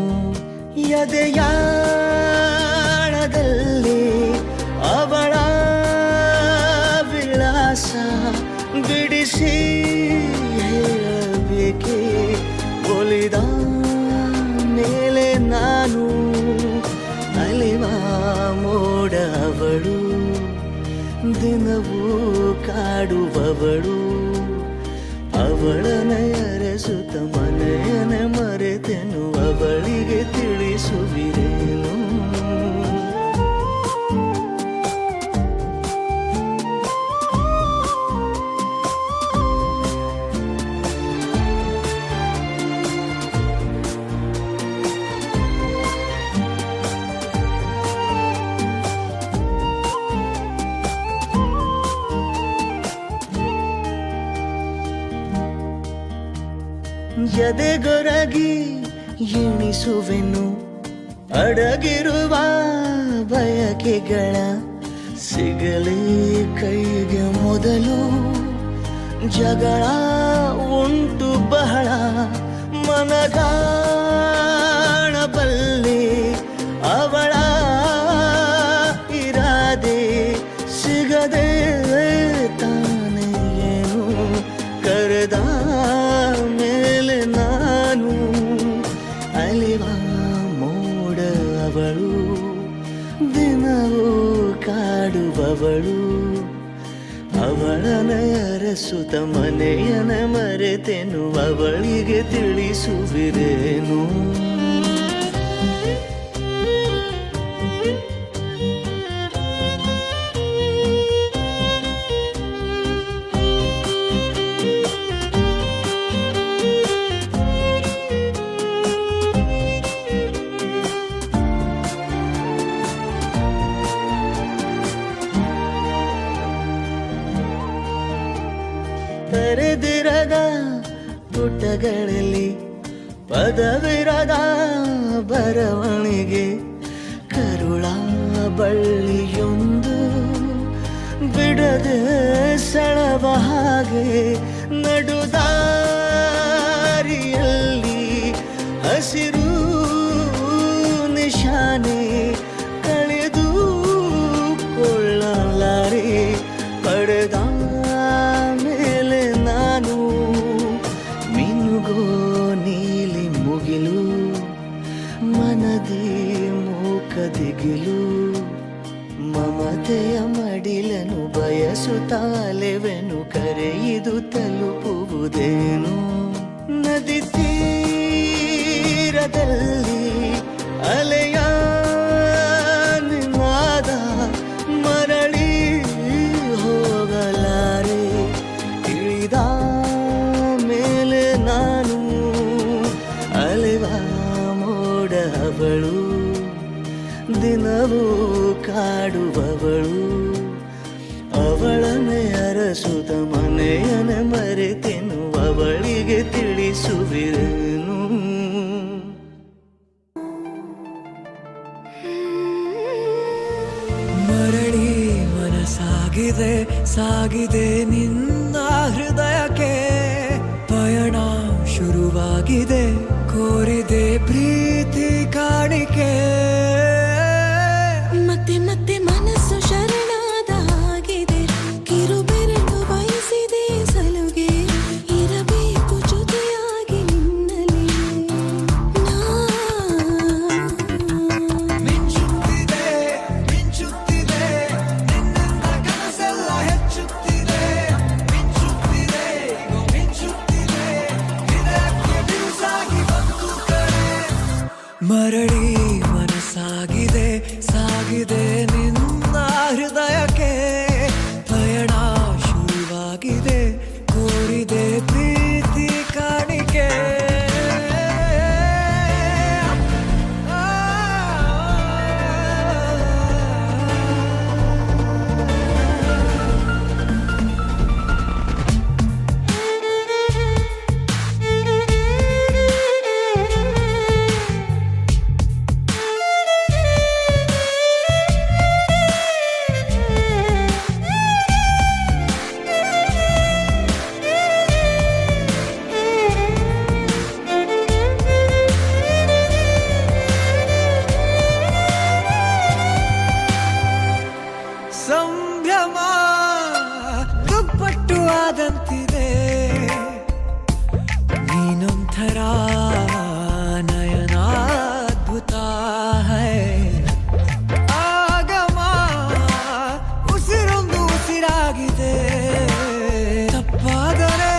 ಎದೆಯಾಳದಲ್ಲಿ ಅವಳ ವಿಳಾಸ ಬಿಡಿಸಿ ಹೇಳಬೇಕೆ ಒಲಿದ ಮೇಲೆ ನಾನು ಅಲೆವ ಮೋಡ ಅವಳು ದಿನವೂ ಕಾಡುವವಳು ಅವಳನ ಅರಸುತ್ತ ಮನೆಯನ ಮರೆತೆನು ಅವಳಿಗೆ ತಿಳಿಸುವಿರೇನು ಎದೆಗೊರಗಿ ಎಣಿಸುವೆನು ಅಡಗಿರುವ ಬಯಕೆಗಳ ಸಿಗಲಿ ಕೈಗೆ ಮೊದಲು ಜಗಳ ಉಂಟು ಬಹಳ ಮನಗಾಣಬಲ್ಲೆ ಅವಳ ಇರಾದೆ ಸಿಗದೆ ತಾನೇ ಏನು ಕರೆದ ಮೇಲೆ ನಾನು ಅಲೆವ ಅವಳು ಅವಳನ ಅರಸುತ್ತ ಮನೆಯನ ಮರೆತೆನು ಅವಳಿಗೆ ತಿಳಿಸುವಿರೇನು ತೆರೆದಿರದ ಪುಟಗಳಲ್ಲಿ ಪದವಿರದ ಬರವಣಿಗೆ ಕರುಳ ಬಳ್ಳಿಯೊಂದು ಬಿಡದೆ ಸೆಳವ ಹಾಗೆ ನಡುದಾರಿಯಲ್ಲಿ ಹಸಿರು ನಿಶಾನೆ ಕಳೆದು ಕೊಳ್ಳಲಾರೆ ಪಡೆದ ಮೇಲೆ ನಾನು ಮಿನುಗೋ ನೀಲಿ ಮುಗಿಲು ಮನದಿ ಮೂಕದಿಗಿಲು ಮಮತೆಯ ಮಡಿಲನು ಬಯಸುತ್ತಾಲೆವೆನು ಕರೆಯಿದು ತಲುಪುವುದೇನು ನದಿ ತೀರದಲ್ಲಿ ಅಲೆಯ ನಿನಾದ ಮರಳಿ ಹೋಗಲಾರೆ ಇಳಿದ ಮೇಲೆ ನಾನು ಅಲೆವ ಮೋಡ ಅವಳು ದಿನವೂ ಕಾಡುವವಳು ಅವಳನ್ನೇ ಅರಸುತ್ತ ಮನೆಯನ ಮರೆತೆನು ಅವಳಿಗೆ ತಿಳಿಸುವಿರೇನು ಮರಳಿ ಮನಸಾಗಿದೆ ಸಾಗಿದೆ ನಿನ್ನ ಹೃದಯಕ್ಕೆ ಪಯಣ ಶುರುವಾಗಿದೆ ಕೋರಿದೆ ಪ್ರೀತಿ ಕಾಣಿಕೆ ಮತ್ತೆ ಮತ್ತೆ ಮನಸ್ಸು ಶರಣಾದ ಹಾಗಿದೆ ಕಿರುಬೆರಳು ಬಯಸಿದೆ ಸಲುಗೆ ಇರಬೇಕು ಜೊತೆಯಾಗಿ ನಿನ್ನಲಿ ಮಿಂಚುತ್ತಿದೆ ಮಿಂಚುತ್ತಿದೆ ನಿನ್ನಿಂದ ಕನಸೆಲ್ಲ ಹೆಚ್ಚುತ್ತಿದೆ ಮಿಂಚುತ್ತಿದೆ ಮಿಂಚುತ್ತಿದೆ ಇದಕ್ಕೆ ಬಿರುಸಾಗಿ ಬಂತು ಕರೆ ಮರಳಿ ಮನಸ್ಸಾಗಿದೆ ಸಾಗಿದೆ ನಿನ್ನ ಹೃದಯಕ್ಕೆ ಪಯಣ ಶುರುವಾಗಿದೆ ಕೋರಿದೆ ಪ್ರೀತಿ ಕಾಣಿಕೆ ಸಂಭ್ರಮ ದುಪ್ಪಟ್ಟು ಆದಂತಿದೆ ನೀನೊಂಥರ ನಯನಾದ್ಭುತ ಹೈ ಆಗಮ ಉಸಿರೊಂದು ಉಸಿರಾಗಿದೆ ತಪ್ಪಾದರೆ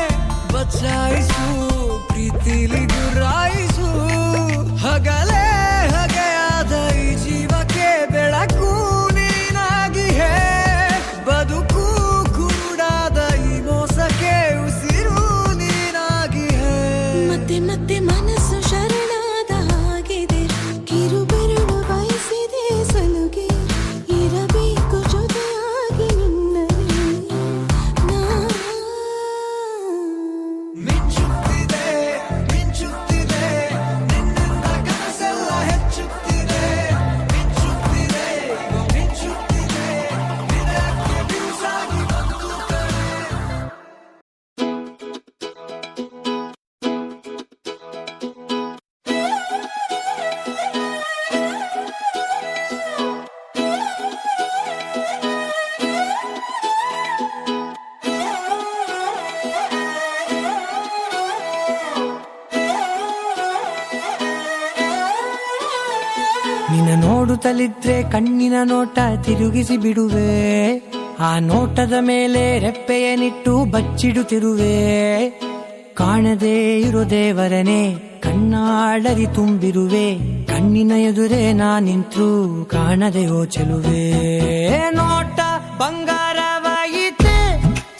ಬಚಾಯಿಸು ಪ್ರೀತಿಲಿ ಗುರಾಯಿಸು ಹಗಲೇ ಹಗೆಯಾದ ಈ ಜೀವಕ್ಕೆ ಬೆಳಕು ನೀನಾಗಿ ಹೇ ಬದುಕು ಕುರುಡಾದ ಈ ಮೋಸಕ್ಕೆ ಉಸಿರು ನೀನಾಗಿ ಹೇ ಮತ್ತೆ ಮತ್ತೆ ಮನಸ್ಸು ಶರಣಾದ ಹಾಗಿದೆ ಕಿರುಬೆರಳು ಬಯಸಿದೆ ಸಲುಗೆ ಇರಬೇಕು ಜೊತೆಯಾಗಿ ನಿನ್ನಲಿ ಮಿಂಚುತ್ತಿದೆ ಮಿಂಚುತ್ತಿದೆ ನಿನ್ನಿಂದ ಕನಸೆಲ್ಲ ಹೆಚ್ಚುತ್ತಿದೆ ಮಿಂಚುತ್ತಿದೆ ಮಿಂಚುತ್ತಿದೆ ಇದಕ್ಕೆ ಬಿರುಸಾಗಿ ಬಂತು ಕರೆ ನಿನ್ನ ನೋಡುತ್ತಲಿದ್ರೆ ಕಣ್ಣಿನ ನೋಟ ತಿರುಗಿಸಿ ಬಿಡುವೆ ಆ ನೋಟದ ಮೇಲೆ ರೆಪ್ಪೆಯನಿಟ್ಟು ಬಚ್ಚಿಡುತ್ತಿರುವೆ. ಕಾಣದೇ ಇರೋ ದೇವರನೆ ಕಣ್ಣಾಡರಿ ತುಂಬಿರುವೆ. ಕಣ್ಣಿನ ಎದುರೇ ನಾನಿಂತ್ರು ಕಾಣದೆ ಚೆಲುವೆ. ನೋಟ ಬಂಗಾರವಾಯಿತೆ,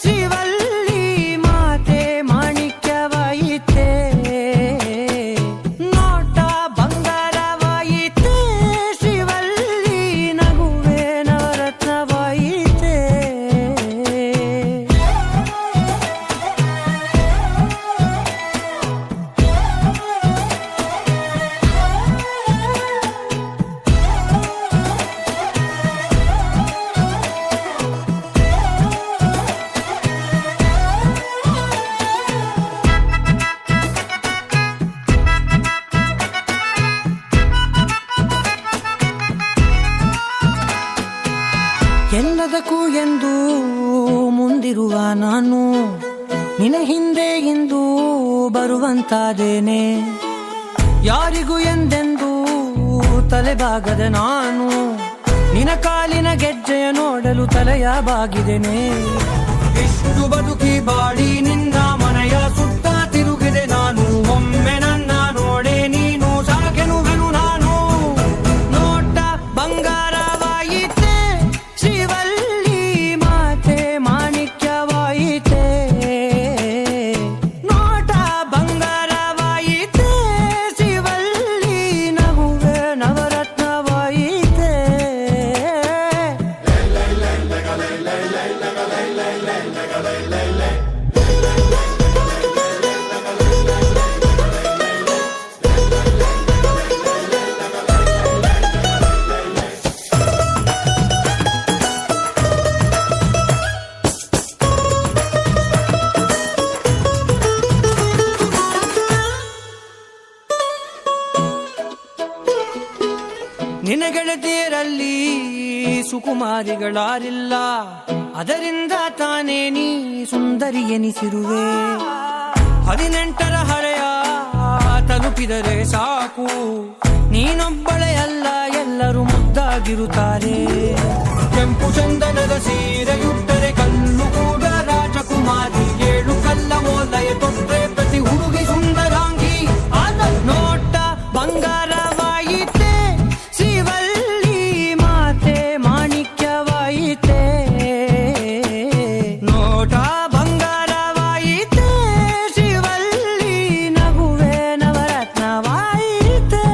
ಶಿವಲ್ಲಿ ಮಾತೆ ಮಾಣಿಕ್ಯವಾಯಿತೆ. ನೋಟ ಬಂಗಾರವಾಯಿತೆ, ಶಿವಲ್ಲಿ ನಗುವೆ ನವರತ್ನವಾಯಿತೆ. ಎಲ್ಲದಕ್ಕೂ ಎಂದು ಮುಂದಿರುವ ನಾನು ನಿನ ಹಿಂದೆ ಇಂದು ಬರುವಂತಾದೇನೆ. ಯಾರಿಗೂ ಎಂದೆಂದು ತಲೆಬಾಗದ ನಾನು ನಿನ ಕಾಲಿನ ಗೆಜ್ಜೆಯ ನೋಡಲು ತಲೆಯ ಬಾಗಿದೆನೆ. ಇಷ್ಟು ಬದುಕಿ ಬಾಡಿ ನಿನ್ನ ಮನೆಯ ಸುತ್ತ ತಿರುಗಿದೆ ನಾನು. ಒಮ್ಮೆ ನನ್ನ ನೋಡೆ ನೀನು ಸಾಕೆನುವೆನು ನಾನು. ನೋಟ ಬಂಗಾರವಾಯಿತೆ, ಶಿವಲ್ಲಿ ಮಾತೆ ಮಾಣಿಕ್ಯವಾಯಿತೆ. ನೋಟ ಬಂಗಾರವಾಯಿತೆ, ಶಿವಲ್ಲಿ ನಗುವೆ ನವರತ್ನವಾಯಿತೆ. ನಿನ್ನ ಗೆಳತಿಯರಲ್ಲಿ ಸುಕುಮಾರಿಗಳಾರಿಲ್ಲ, ಅದರಿಂದ ತಾನೇ ನೀ ಸುಂದರಿ ಎನಿಸಿರುವೆ. 18ರ ಹರೆಯ ತಲುಪಿದರೆ ಸಾಕು, ನೀನೊಬ್ಬಳೇ ಅಲ್ಲ ಎಲ್ಲರೂ ಮುದ್ದಾಗಿರುತ್ತಾರೆ. ಕೆಂಪು ಚಂದನದ ಸೀರೆಯುಟ್ಟರೆ ಕಲ್ಲು ಕೂಡ ರಾಜಕುಮಾರಿ. 7 ಕಲ್ಲ ಓಲಯ ತೊಟ್ಟರೆ ಪ್ರತಿ ಹುಡುಗಿ ಸುಂದರಾಂಗಿ. ನೋಟ ಬಂಗಾರವಾಯಿತೆ, ಶಿವಲ್ಲಿ ಮಾತೆ ಮಾಣಿಕ್ಯವಾಯಿತೆ. ನೋಟ ಬಂಗಾರವಾಯಿತೆ, ಶಿವಲ್ಲಿ ನಗುವೆ ನವರತ್ನವಾಯಿತೆ.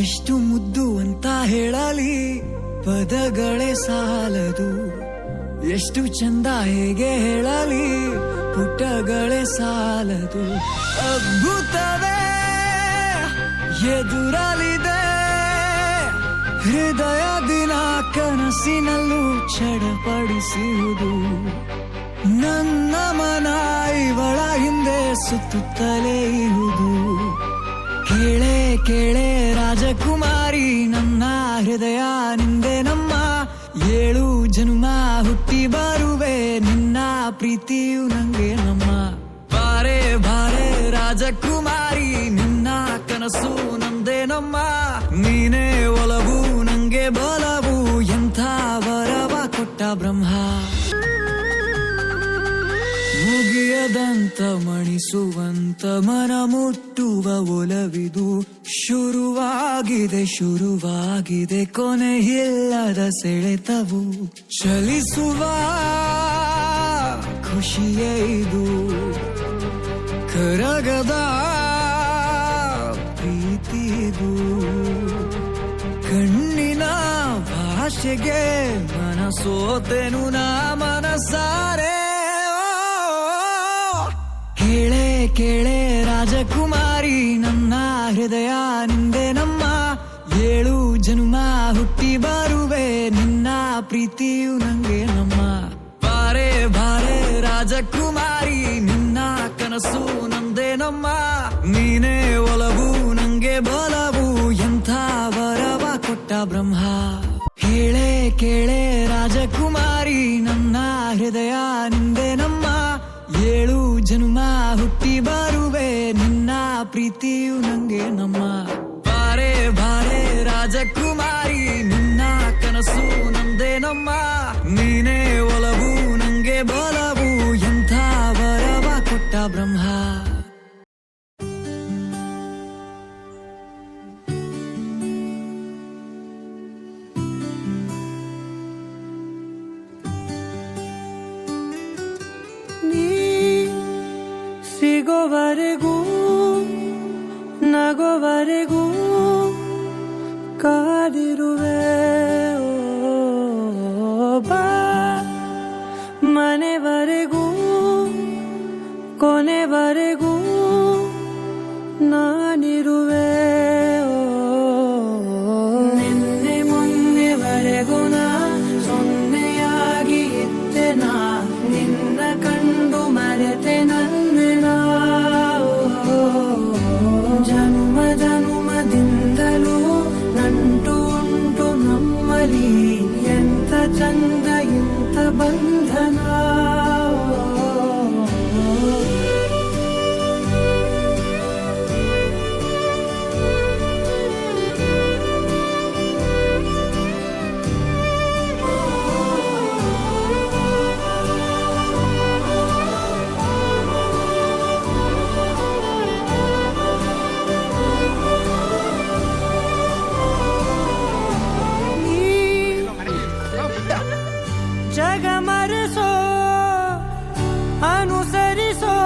ಎಷ್ಟು ಮುದ್ದು ಅಂತ ಹೇಳಲಿ, ಪದಗಳೇ ಸಾಲದು. ಎಷ್ಟು ಚಂದ ಹೇಗೆ ಹೇಳಲಿ, ಪುಟಗಳೇ ಸಾಲದು. ಅದ್ಭುತವೇ ಎದುರಲಿದೆ, ಹೃದಯ ದಿನ ಕನಸಿನಲ್ಲೂ ಚಡಪಡಿಸುವುದು. ನನ್ನ ಮನ ಇವಳ ಹಿಂದೆ ಸುತ್ತುತ್ತಲೇ ಇರುವುದು. ಕೇಳೆ ಕೇಳೆ ರಾಜಕುಮಾರಿ, ನನ್ನ ಹೃದಯ ನಿಂದೆ ನಮ್ಮ. 7 ಜನ್ಮ ಹುಟ್ಟಿ ಬರುವೆ, ನಿನ್ನ ಪ್ರೀತಿಯು ನಂಗೆ ನಮ್ಮ. ಬಾರೆ ಬಾರೆ ರಾಜಕುಮಾರಿ, ನಿನ್ನ ಕನಸು ನಂದೇ ನಮ್ಮ. ನೀನೇ ಒಲವು ನಂಗೆ ಬಲವು, ಎಂಥ ವರವ ಕೊಟ್ಟ ಬ್ರಹ್ಮ. ಮುಗಿಯದಂತ ಮಣಿಸುವಂತ ಮನ ಮುಟ್ಟುವ ಒಲವಿದು. ಶುರುವಾಗಿದೆ ಶುರುವಾಗಿದೆ ಕೊನೆಯಿಲ್ಲದ ಸೆಳೆತವು. ಚಲಿಸುವ ಖುಷಿಯೇ ಇದು, ಕರಗದ ಪ್ರೀತಿದು. ಕಣ್ಣಿನ ಭಾಷೆಗೆ ಮನಸೋತೆನು ನಾ ಮನಸಾರೆ. ಕೇಳೆ ಕೇಳೆ ರಾಜಕುಮಾರಿ, ನನ್ನ ಹೃದಯ ನಿಂದೆ ನಮ್ಮ. 7 ಜನ್ಮ ಹುಟ್ಟಿ ಬರುವೆ, ನಿನ್ನ ಪ್ರೀತಿಯು ನಂಗೆ ನಮ್ಮ. ಬಾರೆ ಬಾರೆ ರಾಜಕುಮಾರಿ, ನಿನ್ನ ಕನಸು ನಂದೇ ನಮ್ಮ. ನೀನೇ ಒಲವು ನಂಗೆ ಬಲವು, ಎಂಥ ವರ ಕುಮಾರಿ ನನ್ನ ಹೃದಯ ನಿಂದೆ ನಮ್ಮ 7 ಜನ್ಮ ಹುಟ್ಟಿ ಬರುವೆ ನಿನ್ನ ಪ್ರೀತಿಯು ನಂಗೆ ನಮ್ಮ ಬಾರೆ ಬಾರೆ ರಾಜಕುಮಾರಿ ನಿನ್ನ ಕನಸು ನಂದೇ ನಮ್ಮ ನೀನೇ ಒಲವು ನಂಗೆ ಬಲವು ಎಂಥ ವರವ ಕೊಟ್ಟ ಬ್ರಹ್ಮ ಸಿಗೋವರೆಗೂ ನಗೋವರೆಗೂ ಕಾದಿರುವೆ ಬಾ ಮನೆವರೆಗೂ ಕೊನೆವರೆಗೂ ನಾನಿರುವೆ ನಿನ್ನೆ ಮೊನ್ನೆವರೆಗೂ ನಾ ಸೊನ್ನೆಯಾಗಿ ಇದ್ದೆ ನಾ ನಿನ್ನ ಕಂಡು ಮರೆತೆ ನನ್ನೆನ ಜನ್ಮ ಜನ್ಮದಿಂದಲೂ ನಂಟು ಉಂಟು ನಮ್ಮಲ್ಲಿ ಎಂತ ಚಂದ ಇಂಥ ಬಂಧನ ಜಗ ಮರೆಸೋ ಅನುಸರಿಸೋ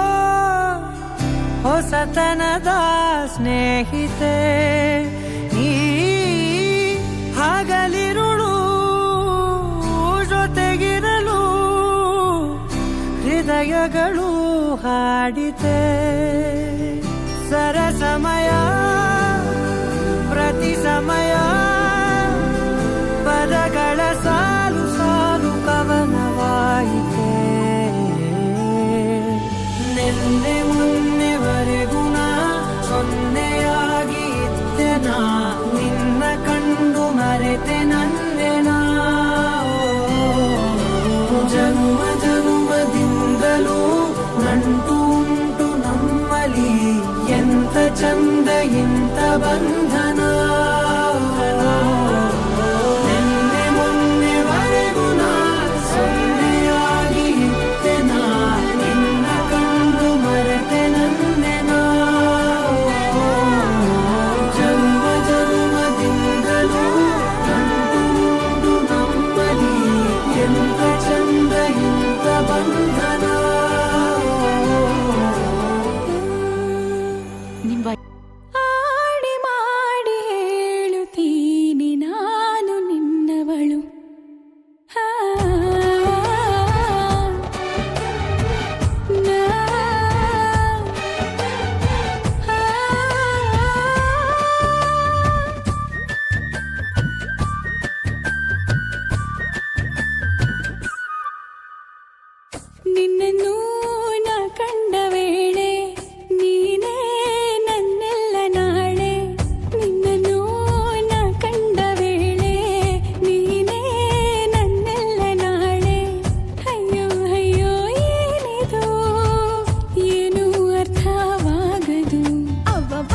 ಹೊಸತನದ ಸ್ನೇಹಿತೆ ನೀ ಹಗಲಿರುಳು ಜೊತೆಗಿರಲು ಹೃದಯಗಳು ಹಾಡಿತೆ ಸರಸಮಯ ಪ್ರತಿ ಸಮಯ ಪದಗಳ ಸಾಲು ಸಾಲು ಕವನವಾಯಿತೆ ನಿನ್ನೆ ಮೊನ್ನೆವರೆಗೂ ನಾ ಸೊನ್ನೆಯಾಗಿ ಇದ್ದೆ ನಾ ನಿನ್ನ ಕಂಡು ಮರೆತೆ ನನ್ನೆನ ಜನ್ಮ ಜನ್ಮದಿಂದಲೂ ನಂಟು ಉಂಟು ನಮ್ಮಲ್ಲಿ ಎಂತ ಚಂದ ಇಂಥ ಬಂಧನ ನಿನ್ನೆ ಮೊನ್ನೆವರೆಗೂ ನಾ ಸೊನ್ನೆಯಾಗಿ ಇದ್ದೆ ನಾ ನಿನ್ನ ಕಂಡು ಮರೆತೆ ನನ್ನೆನ ಜನ್ಮ ಜನ್ಮದಿಂದಲೂ ನಂಟು ಉಂಟು ನಮ್ಮಲ್ಲಿ ಎಂತ ಚಂದ ಇಂಥ ಬಂಧನ ಆಡಿ ಮಾಡಿ ಹೇಳುತ್ತೀನಿ ನಾನು ನಿನ್ನವಳು ಹಾ, ನಾ, ಆ, ನಿನ್ನನ್ನು ನಾ ಕಂಡ ವೇಳೆ ನೀನೇ ನನ್ನೆಲ್ಲ ನಾಳೆ ನಿನ್ನನ್ನು ನಾ ಕಂಡ ವೇಳೆ ನೀನೇ ನನ್ನೆಲ್ಲ ನಾಳೆ ಅಯ್ಯೋ ಅಯ್ಯೋ ಏನಿದು ಏನು ಅರ್ಥವಾಗದು ಅವ್ವವ್ವ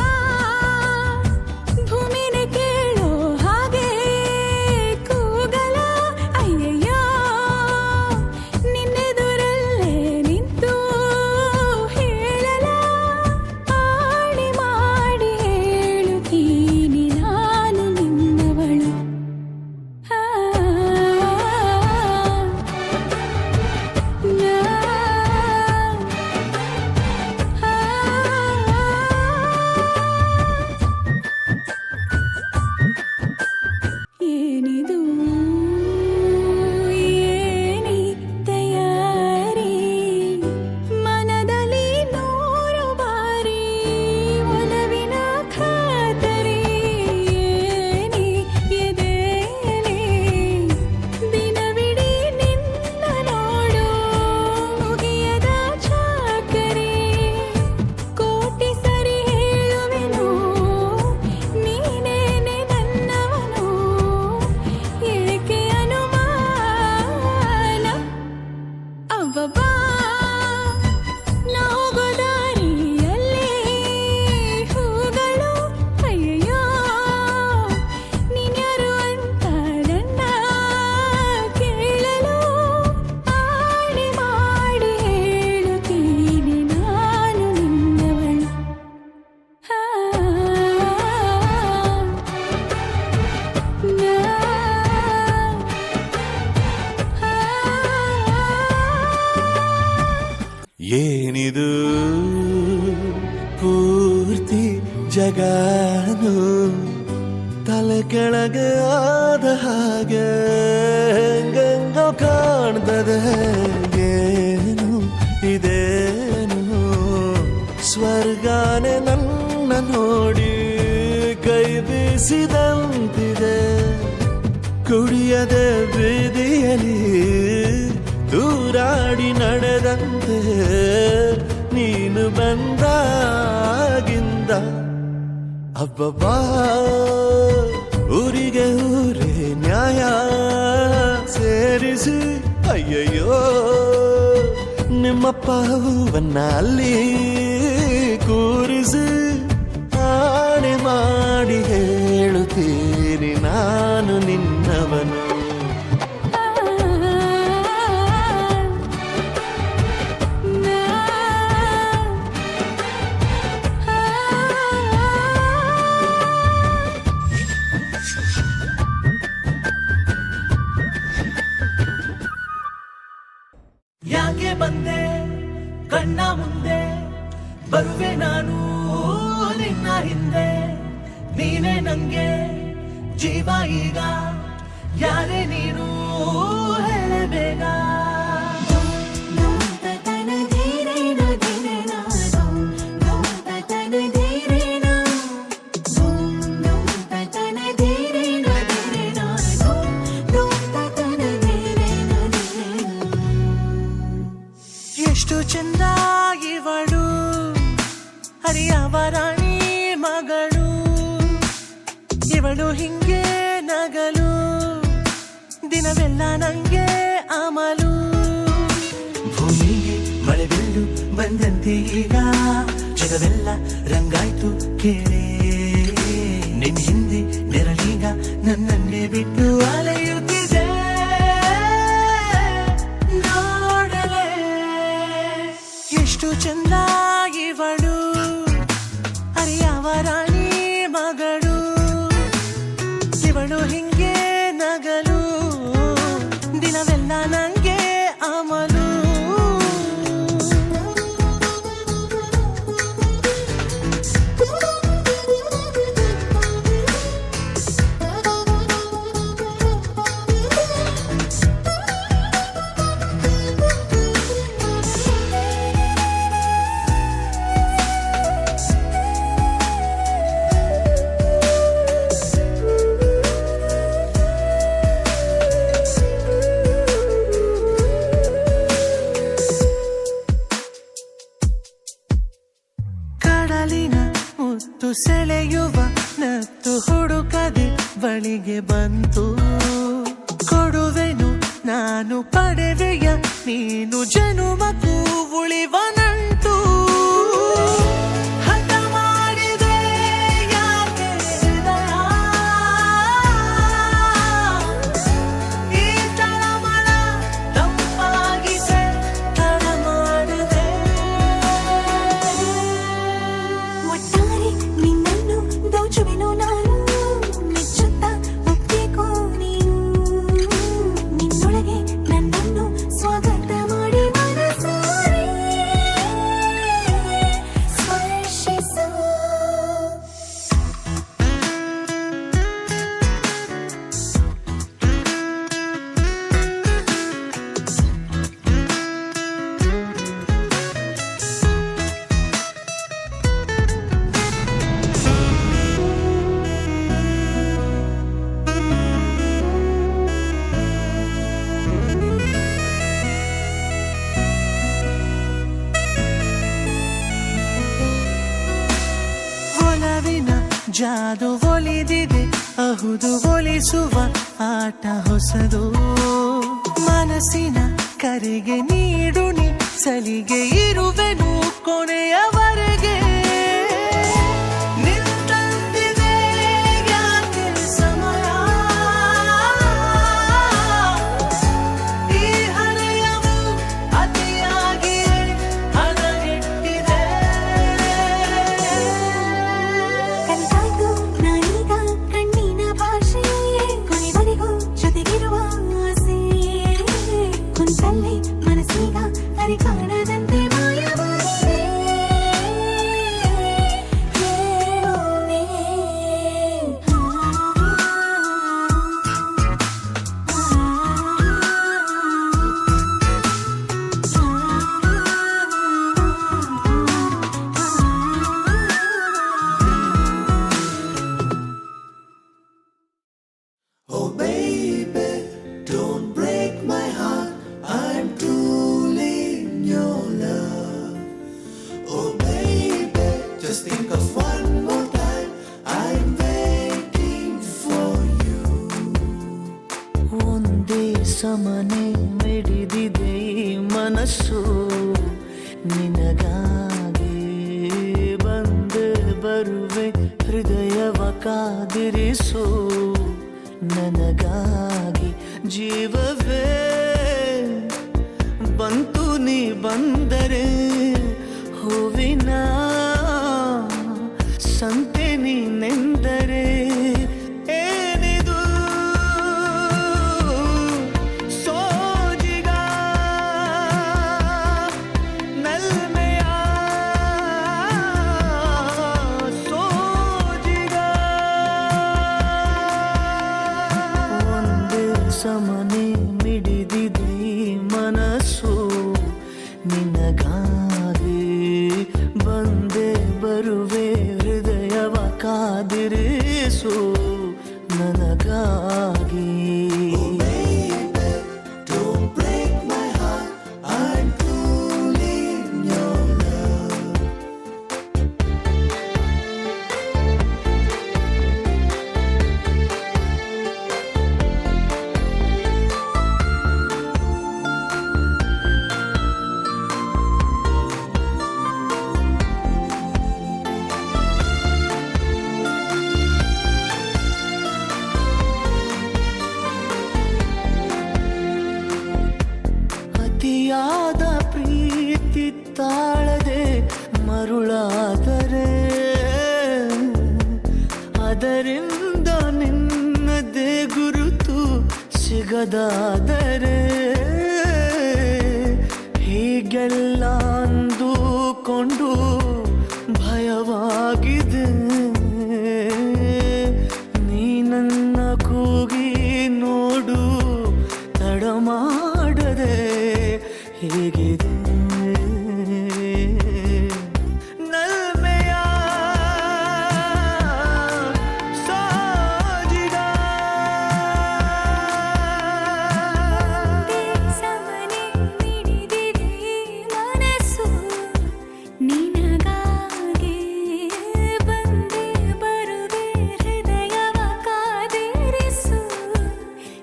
ಭೂಮಿನೇ ಕೇಳೋ ಹಾಗೆ ಕೂಗಲ ಅಯ್ಯಯ್ಯೋ ನಿನ್ನೆದುರಲ್ಲೇ ನಿಂತೆ ಜಗಾನು ತಲೆ ಕೆಳಗೆ ಆದ ಹಾಗೆ ಗಂಗ ಕಾಣ್ತದೆ ಏನು ಇದೇನು ಸ್ವರ್ಗಾನೆ ನನ್ನ ನೋಡಿ ಕೈ ಬೀಸಿದಂತಿದೆ ಕುಡಿಯದೆ ಬೀದಿಯಲ್ಲಿ ದೂರಾಡಿ ನಡೆದಂತೆ ನೀನು ಬಂದಾಗಿಂದ ಅಬ್ಬಬ್ಬಾ ಊರಿಗೆ ಊರೇ ನ್ಯಾಯ ಸೇರಿಸಿ ಅಯ್ಯಯ್ಯೋ ನಿಮ್ಮಪ್ಪ ಹೂವನ್ನ ಅಲ್ಲಿ ಕೂರಿಸಿ ಆಣೆ ಮಾಡಿ ಹೇಳುತ್ತೀನಿ ನಾನು ನಿನ್ನವನು ಯಾಕೆ ಬಂದೆ ಕಣ್ಣ ಮುಂದೆ ಬರುವೆ ನಾನು ನಿನ್ನ ಹಿಂದೆ ನೀನೇ ನಂಗೆ ಜೀವ ಈಗ ಯಾರೇ ನೀನು ಹೇಳಬೇಗ ಎಷ್ಟು ಚಂದ ಇವಳು ಹರಿಯವರಾಣಿ ಮಗಳು ಇವಳು ಹಿಂಗೆ ನಗಲು ದಿನವೆಲ್ಲ ನಂಗೆ ಅಮಲು ಭೂಮಿಗೆ ಮಳೆ ಬೀಳು ಬಂದಂತೆ ಈಗ ಜಗವೆಲ್ಲ ರಂಗಾಯ್ತು ಕೇಳೆ ನಿನ್ನ ಹಿಂದೆ ನೆರಳೀಗ ನನ್ನನ್ನೇ ಬಿಟ್ಟು ಅಲೆಯುತ್ತಿದೆ ನೋಡಲೇ ಎಷ್ಟು ಚಂದ ಇವಳು ಹರಿಯವರಾಣಿ ಮಗಳು ಇವಳು ಹಿಂಗೆ ನಗಲು ದಿನವೆಲ್ಲ ನಂಗೆ ಅಮಲು ಕಡಲಿನ ಮುತ್ತು ಸೆಳೆಯುವ ನತ್ತು ಹುಡುಕದೆ ಬಳಿಗೆ ಬಂತು ಕೊಡುವೆನು ನಾನು ಪಡೆವೆಯ ನೀನು ಜನುಮಕ್ಕೂ ಉಳಿವ ನಂಟು ಹಠ ಮಾಡಿದೆ ಯಾಕೆ ಹೃದಯ ಈ ತಳಮಳ ತಂಪಾಗಿಸೆ ತಡ ಮಾಡಿದೆ ಒಟ್ಟಾರೆ ನಿನ್ನನ್ನು ದೋಚುವೆನು ನಾನು ಮೆಚ್ಚುತ್ತಾ ಒಪ್ಪಿಕೋ ನೀನು ನಿನ್ನೊಳಗೆ ನನ್ನನ್ನು ಸ್ವಾಗತ ಮಾಡಿ ಮನಸಾರೆ ಸ್ಪರ್ಶಿಸು ಒಲವಿನ ಜಾದು ಒಲಿದಿದೆ ಅಹುದು ಒಲಿಸುವ ಆಟ ಹೊಸದು ಮನಸ್ಸಿನ ಕರೆಗೆ ನೀಡು ನೀ ಸಲಿಗೆ ಇರುವೆನು ಕೊನೆಯವರೆಗೆ ನಿಂತಂತಿದೆ ಯಾಕೆ ಸಮಯ ಈ ಹರೆಯವು ಅತಿಯಾಗಿಯೇ ಹದಗೆಟ್ಟಿದೆ ಕಲಿತಾಯ್ತು ನಾನೀಗ ಕಣ್ಣಿನ ಭಾಷೆ ಕೊನೆವರೆಗೂ ಜೊತೆಗಿರುವ ಆಸೆ ಕುಂತಲ್ಲೇ ಮನಸ್ಸೀಗ ಅರಿ ಕಾಣದಂತೆ ಮಾಯವಾಗಿದೆ ಹೇಳು Oh baby, don't break my heart. I'm truly in your love. Oh baby, just think of one more time. I'm waiting for you. ಒಂದೇ ಸಮನೆ ಮಿಡಿದಿದೆ ಈ ಮನಸ್ಸು ನಿನಗಾಗಿ ಬಂದೆ ಬರುವೆ ಹೃದಯವ ಕಾದಿರಿಸು ನನಗಾಗಿ ಜೀವವೇ ಬಂತು ನೀ ಬಂದರೆ ಹೂವಿನ ಸಂತೆ ನೀನೆಂದರೆ ಏನಿದು ಸೋಜಿಗ ನಲ್ಮೆಯ ಸೋಜಿಗ ಒಂದೇ ಸಮನೆ ಮಿಡಿದಿದೆ ಈ ಮನಸ್ಸು ನಿನಗಾಗಿ ಬಂದೆ ಬರುವೆ ಹೃದಯವ ಕಾದಿರಿಸು ನನಗಾಗಿ Don't break my heart. I'm truly in your love. ಅತಿಯಾದ ಪ್ರೀತಿ ತಾಳದೆ ಮರುಳಾದರೆ ಅದರಿಂದ ನಿನ್ನದೇ ಗುರುತು ಸಿಗದಾದರೆ ಹೀಗೆಲ್ಲ ಅಂದುಕೊಂಡು ಭಯವಾಗಿದೆ ನೀ ನನ್ನ ಕೂಗಿ ನೋಡು ತಡ ಮಾಡದೆ ಹೇಗಿದೆ ನಲ್ಮೆಯ ಸಾಜಿಗ ಸಮನೆ ಮಿಡಿದಿದೆ ಮನಸ್ಸು ನಿನಗಾಗಿ ಬಂದೆ ಬರುವೆ ಹೃದಯವ ಕಾದಿರಿಸು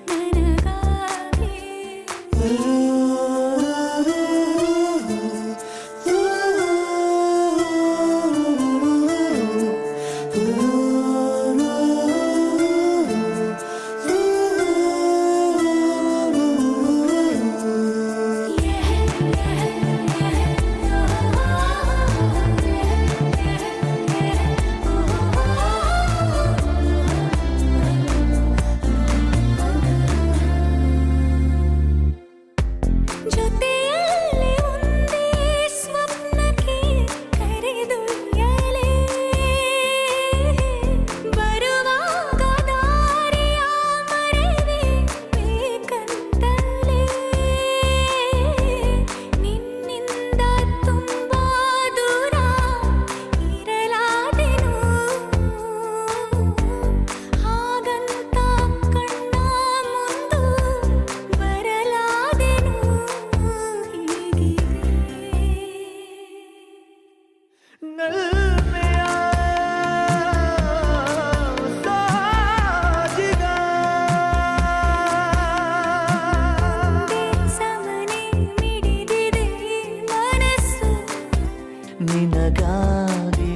ನನಗಾಗಿ ಜೊತೆಯಲ್ಲಿ ಒಂದೇ ಸ್ವಪ್ನಕ್ಕೆ ಕರೆದೊಯ್ಯಲೇ ಬರುವಾಗ ದಾರಿಯ ಮರೆವೆ ಬೇಕಂತಲೇ ನಿನ್ನಿಂದ ತುಂಬಾ ದೂರ ಇರಲಾದೆನು ಹಾಗಂತ ಕಣ್ಣ ಮುಂದು ಬರಲಾದೆನು ಹೀಗಿದೆ ನಲ್ಮೆಯ ಸಾಜಿಗ ಸಮನೆ ಮಿಡಿದಿದೆ ಮನಸ್ಸು ನಿನಗಾಗಿ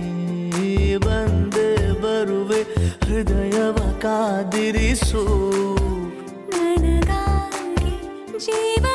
ಬಂದೆ ಬರುವೆ ಹೃದಯವ ಕಾದಿರಿಸು ನನಗಾಗಿ ಜೀವ